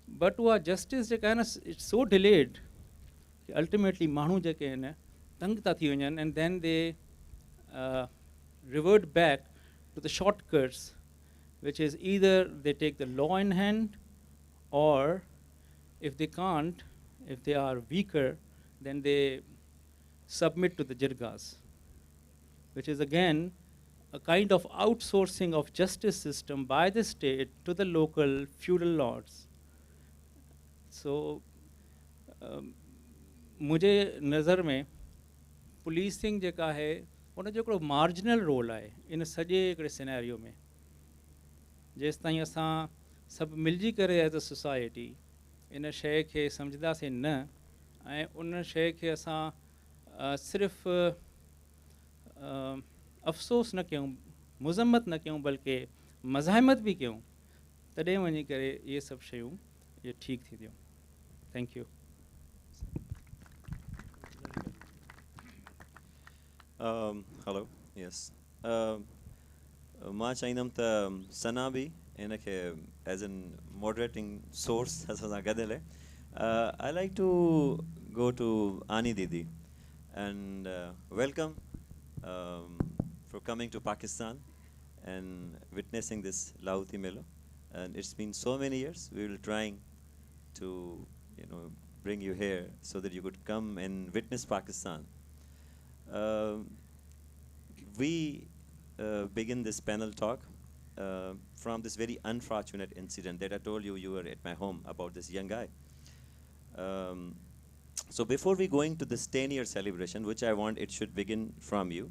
But उहा जस्टिस जेका आहे न इट्स सो डिलेड कि अल्टीमेटली माण्हू जेके आहिनि तंग था थी वञनि and then they revert back to the shortcuts, which is either they take the law in hand, or if they can't, if they are weaker, then they submit to the jirgas, which is again a kind of outsourcing of justice system by the state to the local feudal lords. So मुझे नज़र में policing जेका आहे उन जो हिकिड़ो marginal role आहे इन सॼे हिकिड़े सिनेरियो में। जेसि ताईं असां सभु मिलिजी करे एज़ अ सोसाइटी इन शइ खे सम्झंदासीं न ऐं उन शइ खे असां सिर्फ़ु अफ़सोस न कयूं, मुज़म्मत न कयूं, बल्कि मज़ाहिमत बि कयूं, तॾहिं वञी करे इहे सभु शयूं इहे ठीकु थींदियूं। Thank U. Hello, yes. मां चाहींदुमि त सना बि इनखे as an moderating source असां सां गॾियल आहे. I like to go to Ani Didi and welcome for coming to Pakistan and witnessing this Lahooti Melo. And it's been so many years. We will trying to, bring you here so that you could come and witness Pakistan. We begin this panel talk from this very unfortunate incident that I told you were at my home about this young guy. So before we going to this 10-year celebration, which I want it should begin from you,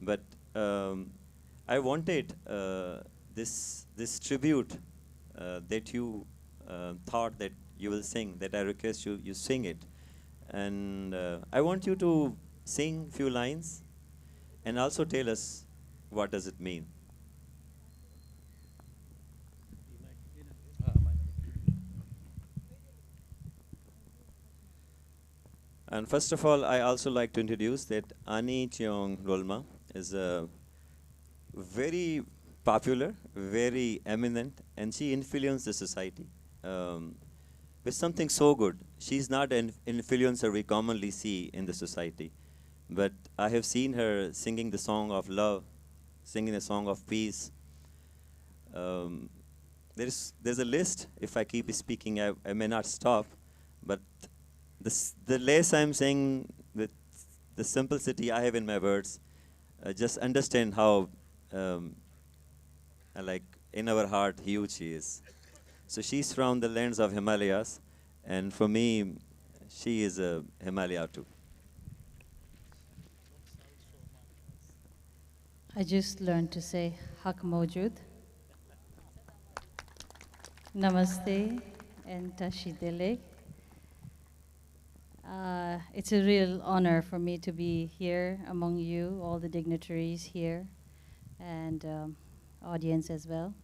but I wanted this tribute that you thought that you will sing, that I request you sing it. And I want you to sing few lines and also tell us what does it mean. And first of all, I also like to introduce that Ani Cheong Drolma is a very popular, very eminent, and she influenced the society with something so good. She's not an influencer we commonly see in the society, but I have seen her singing the song of love, singing the song of peace. There's a list. If I keep speaking, I may not stop, but the less I'm saying, with the simplicity I have in my words, just understand how, like, in our heart, huge she is. So she's from the lands of Himalayas, and for me, she is a Himalaya too. I just learned to say Hak Mawjood, Namaste, and Tashidele. It's a real honor for me to be here among you, all the dignitaries here, and audience as well.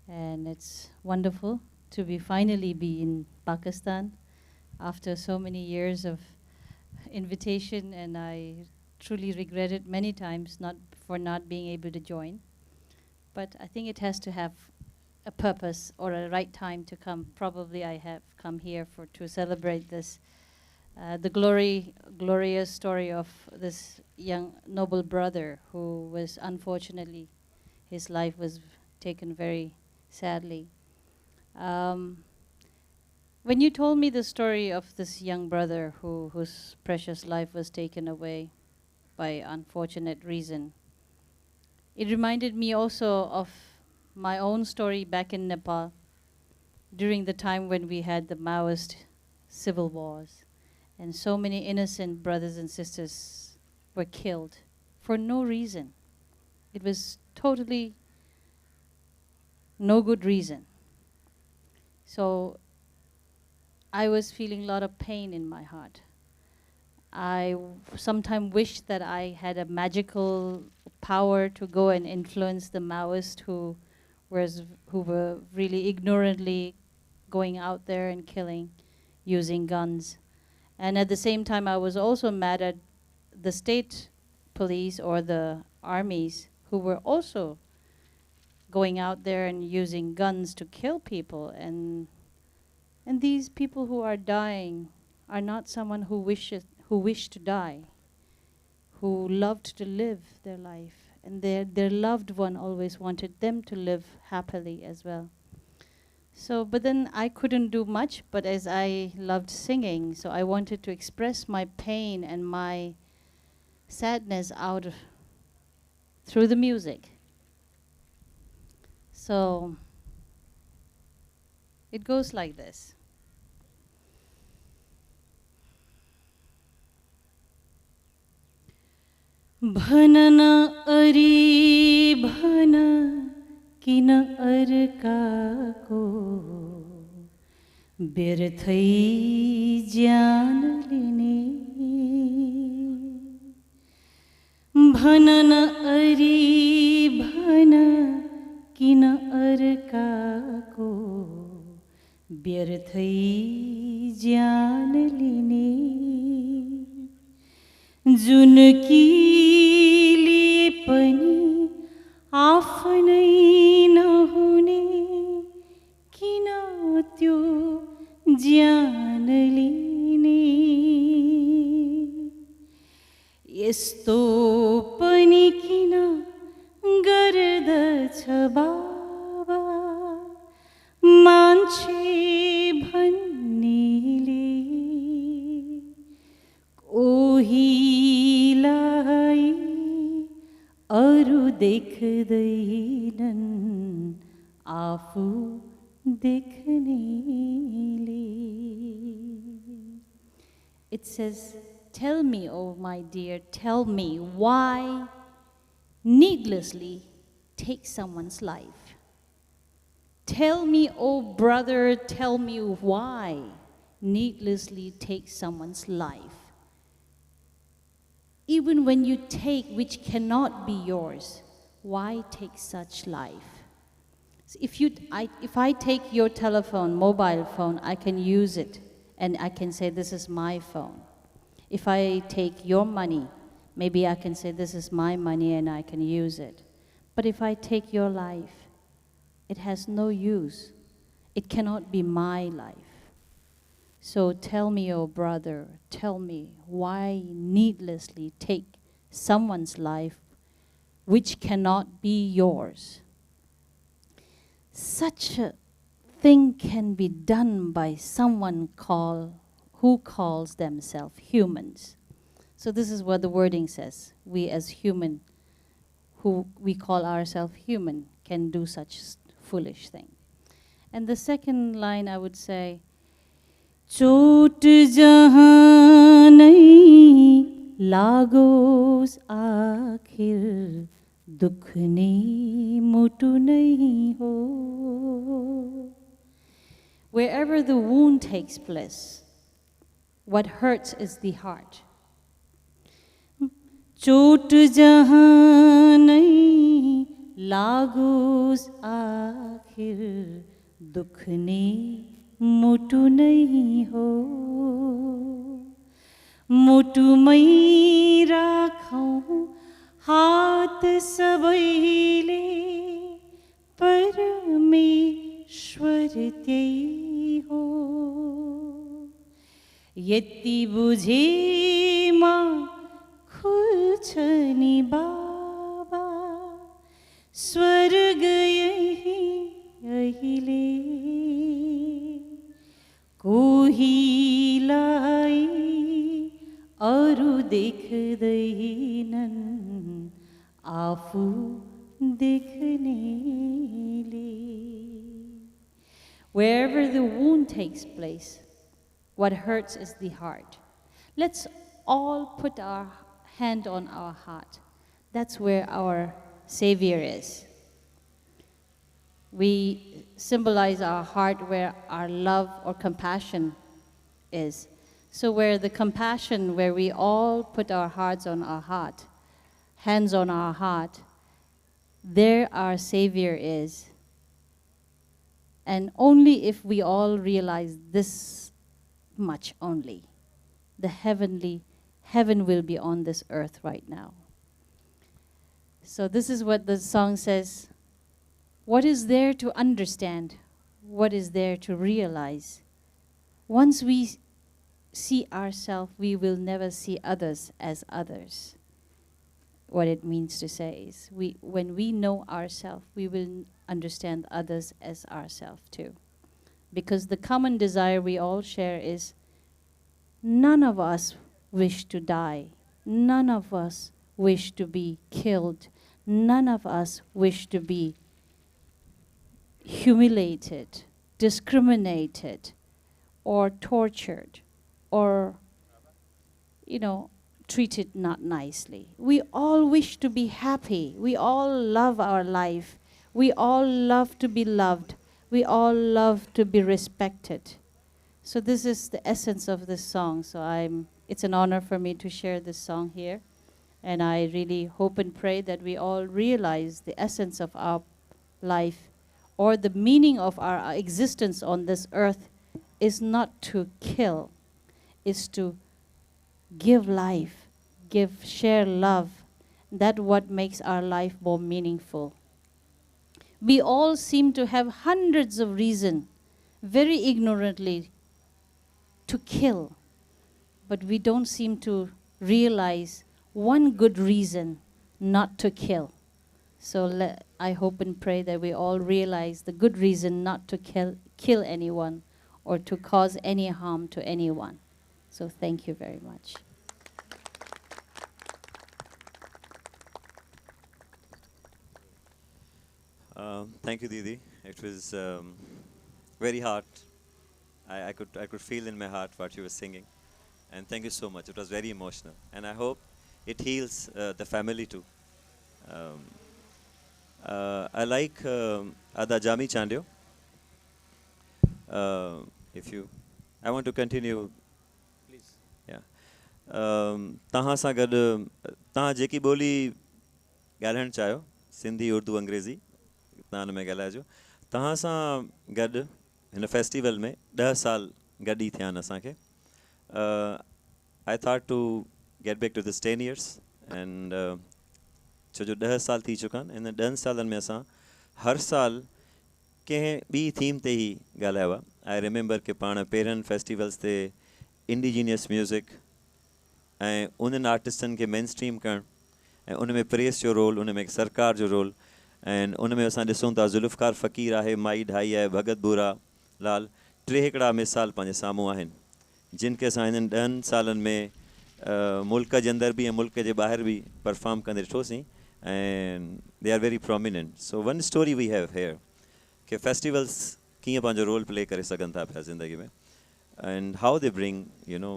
And it's wonderful to finally be in Pakistan after so many years of invitation, and I truly regret it many times for not being able to join. But I think it has to have a purpose or a right time to come. Probably I have come here to celebrate this, the glorious story of this young noble brother who was unfortunately, his life was taken very sadly. When you told me the story of this young brother whose precious life was taken away by unfortunate reason, it reminded me also of my own story back in Nepal during the time when we had the Maoist civil wars, and so many innocent brothers and sisters were killed for no reason. It was totally no good reason. So I was feeling a lot of pain in my heart. I sometimes wished that I had a magical power to go and influence the Maoists who were really ignorantly going out there and killing using guns. And at the same time, I was also mad at the state police or the armies who were also going out there and using guns to kill people. And these people who are dying are not someone who wished to die, who loved to live their life. And their loved one always wanted them to live happily as well. So, but then I couldn't do much, but as I loved singing, so I wanted to express my pain and my sadness out through the music. So, it goes like this. Bhanana ari bhana kina arka ko birthai jaan lene bhanana ari bhana kina arka ko birthai jaan lene जुनकी लिए पनि आफ्नै नहुने यस्तो पनि किन गर्दछ बाबा मान्छे भन्नेले कोहीलाई अरू देख्दैनन् आफू देख्नेले. It says, tell me, oh my dear, tell me why needlessly take someone's life. Tell me, oh brother, tell me why needlessly take someone's life. Even when you take which cannot be yours, why take such life? So if I take your telephone, mobile phone, I can use it and I can say this is my phone. If I take your money, maybe I can say this is my money and I can use it. But if I take your life, it has no use. It cannot be my life. So tell me, oh brother, tell me why needlessly take someone's life which cannot be yours. Such a thing can be done by someone who calls themselves humans. So this is what the wording says. We as human, who we call ourselves human, can do such foolish thing. And the second line I would say, चोट जहाँ नहीं Lagos आखिर दुखने मुटु नहीं हो. Wherever the wound takes place, what hurts is the heart. चोट जहाँ नहीं लागोस आखिर दुखने मुटु नहीं हो. मुटुमै राखौँ हात सबैले परमेश्वर त्यही हो. यति बुझेमा खुल्छ नि बाबा स्वर्ग यही अहिले. कोहीलाई अरू देख्दैनन् आफू देख्नेले. Wherever the wound takes place, what hurts is the heart. Let's all put our hand on our heart. That's where our Savior is. We symbolize our heart where our love or compassion is. So where the compassion, where we all put our hearts on our heart, hands on our heart, there our Savior is. And only if we all realize this much only, the heaven will be on this earth right now. So this is what the song says. What is there to understand? What is there to realize? Once we see ourselves, we will never see others as others. What it means to say is, when we know ourselves, we will understand others as ourselves too. Because the common desire we all share is, none of us wish to die. None of us wish to be killed. None of us wish to be humiliated, discriminated, or tortured, or, treated not nicely. We all wish to be happy. We all love our life. We all love to be loved. We all love to be respected. So this is the essence of this song. So it's an honor for me to share this song here. And I really hope and pray that we all realize the essence of our life, or the meaning of our existence on this earth is not to kill, is to give life, share love. That's what makes our life more meaningful. We all seem to have hundreds of reasons, very ignorantly, to kill, but we don't seem to realize one good reason not to kill. So I hope and pray that we all realize the good reason not to kill anyone or to cause any harm to anyone. So thank you very much. Thank you, Didi. It was very hard. I could feel in my heart what you were singing. And thank you so much. It was very emotional. And I hope it heals the family too. Um, I like Ada Jami Chandyo. If you, I want to continue. Please. Yeah. तव्हां सां गॾु तव्हां जेकी ॿोली ॻाल्हाइणु चाहियो सिंधी उर्दू अंग्रेज़ी तव्हां हुन में ॻाल्हाइजो तव्हां सां गॾु हिन फेस्टिवल में 10 साल गॾु ई थिया आहिनि असांखे I thought to get back to this 10 years and छो जो 10 साल थी चुका आहिनि इन 10 सालनि में असां हर साल कंहिं ॿी थीम ते ई ॻाल्हायो आहे आई रिमेंबर कि पाण पहिरनि फेस्टिवल्स ते इंडिजीनियस म्यूज़िक ऐं उन्हनि आर्टिस्टनि खे मेन स्ट्रीम करणु ऐं उन में प्रेस जो रोल उन में सरकार जो रोल ऐं उन में असां ॾिसूं था ज़ुल्फ़कार फ़क़ीर आहे माई ढाई आहे भगत बुरा लाल 3 हिकिड़ा मिसाल पंहिंजे साम्हूं आहिनि जिन खे असां हिननि 10 सालनि में मुल्क जे अंदरि बि ऐं मुल्क जे ॿाहिरि बि परफॉर्म कंदे ॾिठोसीं ऐं they are very prominent so one story we have here कि फेस्टिवल्स कीअं पंहिंजो रोल प्ले करे सघनि था पिया ज़िंदगी में and how they bring you know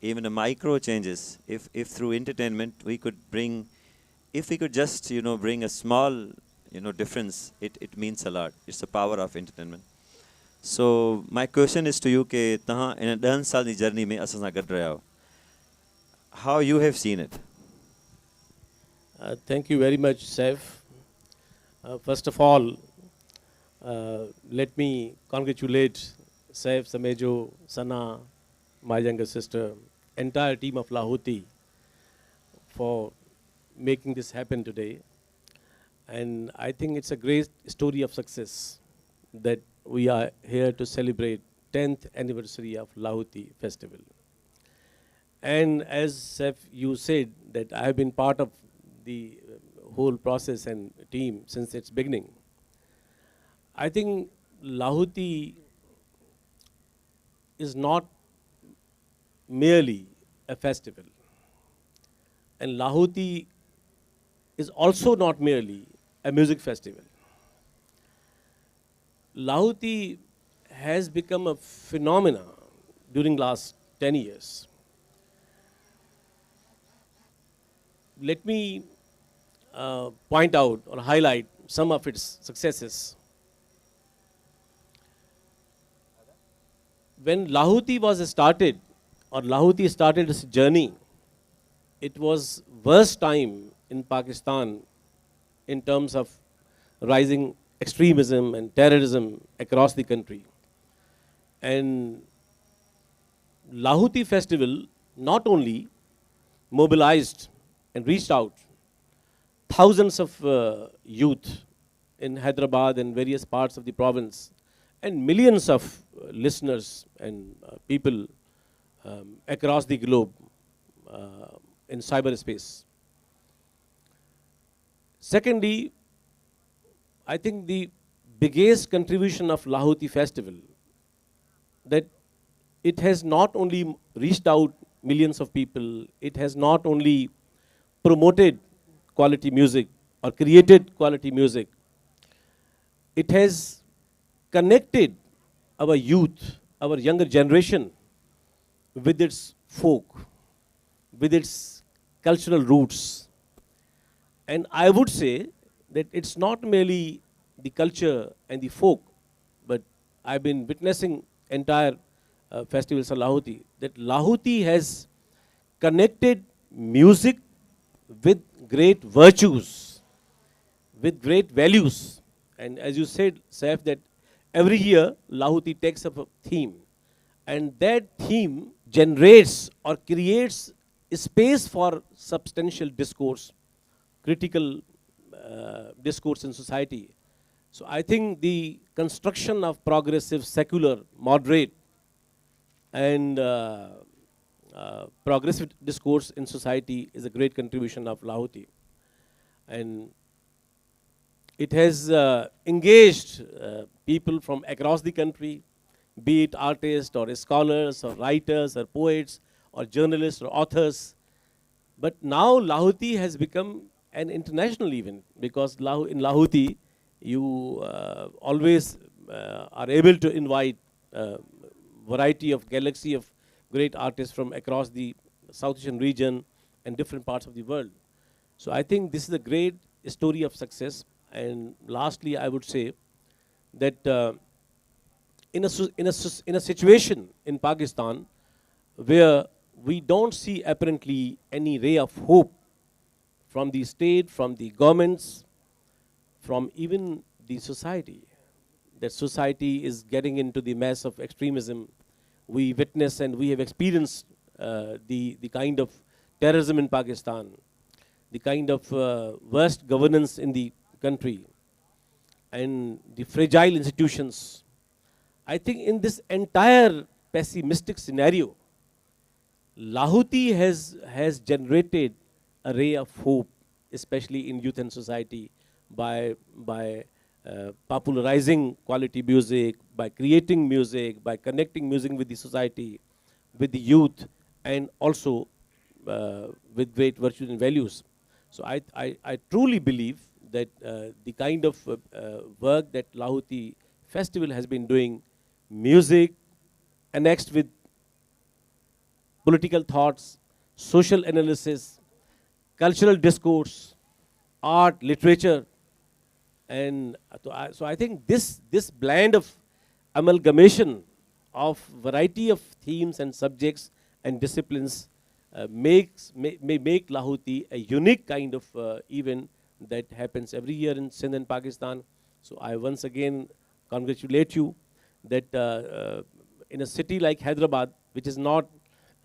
even a micro changes if through entertainment we could bring if we could just bring a small difference it means a lot it's the power of entertainment so my question is to you ke taha in a 10 saal ni journey mein asan sa gad raha ho how you have seen it thank you very much Saif first of all let me congratulate Saif Samejo Sana my younger sister entire team of Lahooti for making this happen today. And I think it's a great story of success that we are here to celebrate 10th anniversary of Lahooti Festival. And as you said that I have been part of the whole process and team since its beginning. I think Lahooti is not merely a festival. And Lahooti is also not merely a music festival. Lahooti has become a phenomenon during last 10 years. Let me point out or highlight some of its successes. When Lahooti was started, or Lahooti started its journey, it was worst time in Pakistan in terms of rising extremism and terrorism across the country. And Lahooti festival not only mobilized and reached out thousands of youth in Hyderabad and various parts of the province and millions of listeners and people across the globe in cyberspace. Secondly, I think the biggest contribution of Lahooti festival that it has not only reached out millions of people, it has not only promoted quality music or created quality music, it has connected our youth, our younger generation with its folk, with its cultural roots. And I would say that it's not merely the culture and the folk, but I've been witnessing entire festivals of Lahooti, that Lahooti has connected music with great virtues, with great values. And as you said, Saif, that every year Lahooti takes up a theme, and that theme generates or creates a space for substantial discourse, critical discourse in society. So I think the construction of progressive, secular, moderate, and progressive discourse in society is a great contribution of Lahooti. And it has engaged people from across the country, be it artists or scholars or writers or poets or journalists or authors. But now Lahooti has become an international event because in Lahooti, you always are able to invite variety of galaxy of great artists from across the South Asian region and different parts of the world. So I think this is a great story of success. And lastly, I would say that in a situation in Pakistan where we don't see apparently any ray of hope from the state, from the governments, from even the society, that society is getting into the mess of extremism. We witness and we have experienced the kind of terrorism in Pakistan, the kind of worst governance in the country, and the fragile institutions. I think in this entire pessimistic scenario, Lahooti has generated a ray of hope, especially in youth and society, by popularizing quality music, by creating music, by connecting music with the society, with the youth, and also with great virtues and values. So I truly believe that the kind of work that Lahooti Festival has been doing, music annexed with political thoughts, social analysis, cultural discourse, art, literature, and so I think this blend of amalgamation of variety of themes and subjects and disciplines may make Lahooti a unique kind of event that happens every year in Sindh and Pakistan. So I once again congratulate you that in a city like Hyderabad, which is not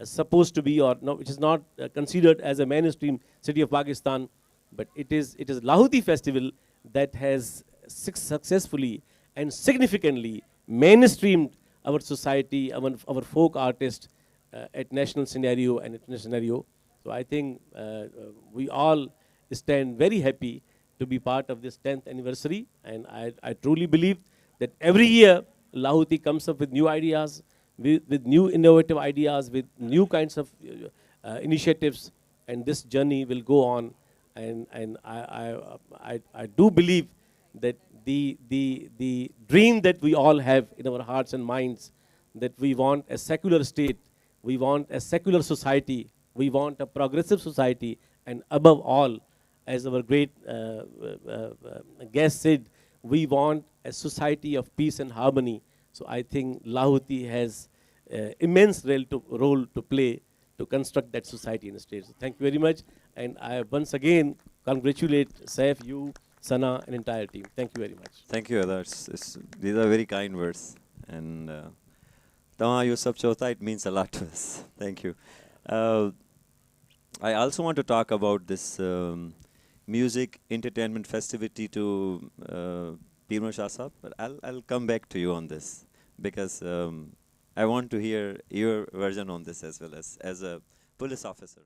supposed to be, or no, which is not considered as a mainstream city of Pakistan, but it is Lahooti Festival that has successfully and significantly mainstreamed our society, our folk artists at national scenario and international scenario. So I think we all stand very happy to be part of this 10th anniversary, and I truly believe that every year Lahooti comes up with new ideas, with new innovative ideas, with new kinds of initiatives, and this journey will go on. And I do believe that the dream that we all have in our hearts and minds, that we want a secular state, we want a secular society, we want a progressive society, and above all, as our great guest said, we want a society of peace and harmony. So I think Lahooti has immense role to play to construct that society in the state. So thank you very much. And I once again congratulate Saif, you, Sana, and entire team. Thank you very much. Thank you, others. These are very kind words. And Tama, you sab chota, it means a lot to us. Thank you. I also want to talk about this music entertainment festivity to Pirmo Shah Sahab, but I'll come back to you on this because I want to hear your version on this as well as a police officer.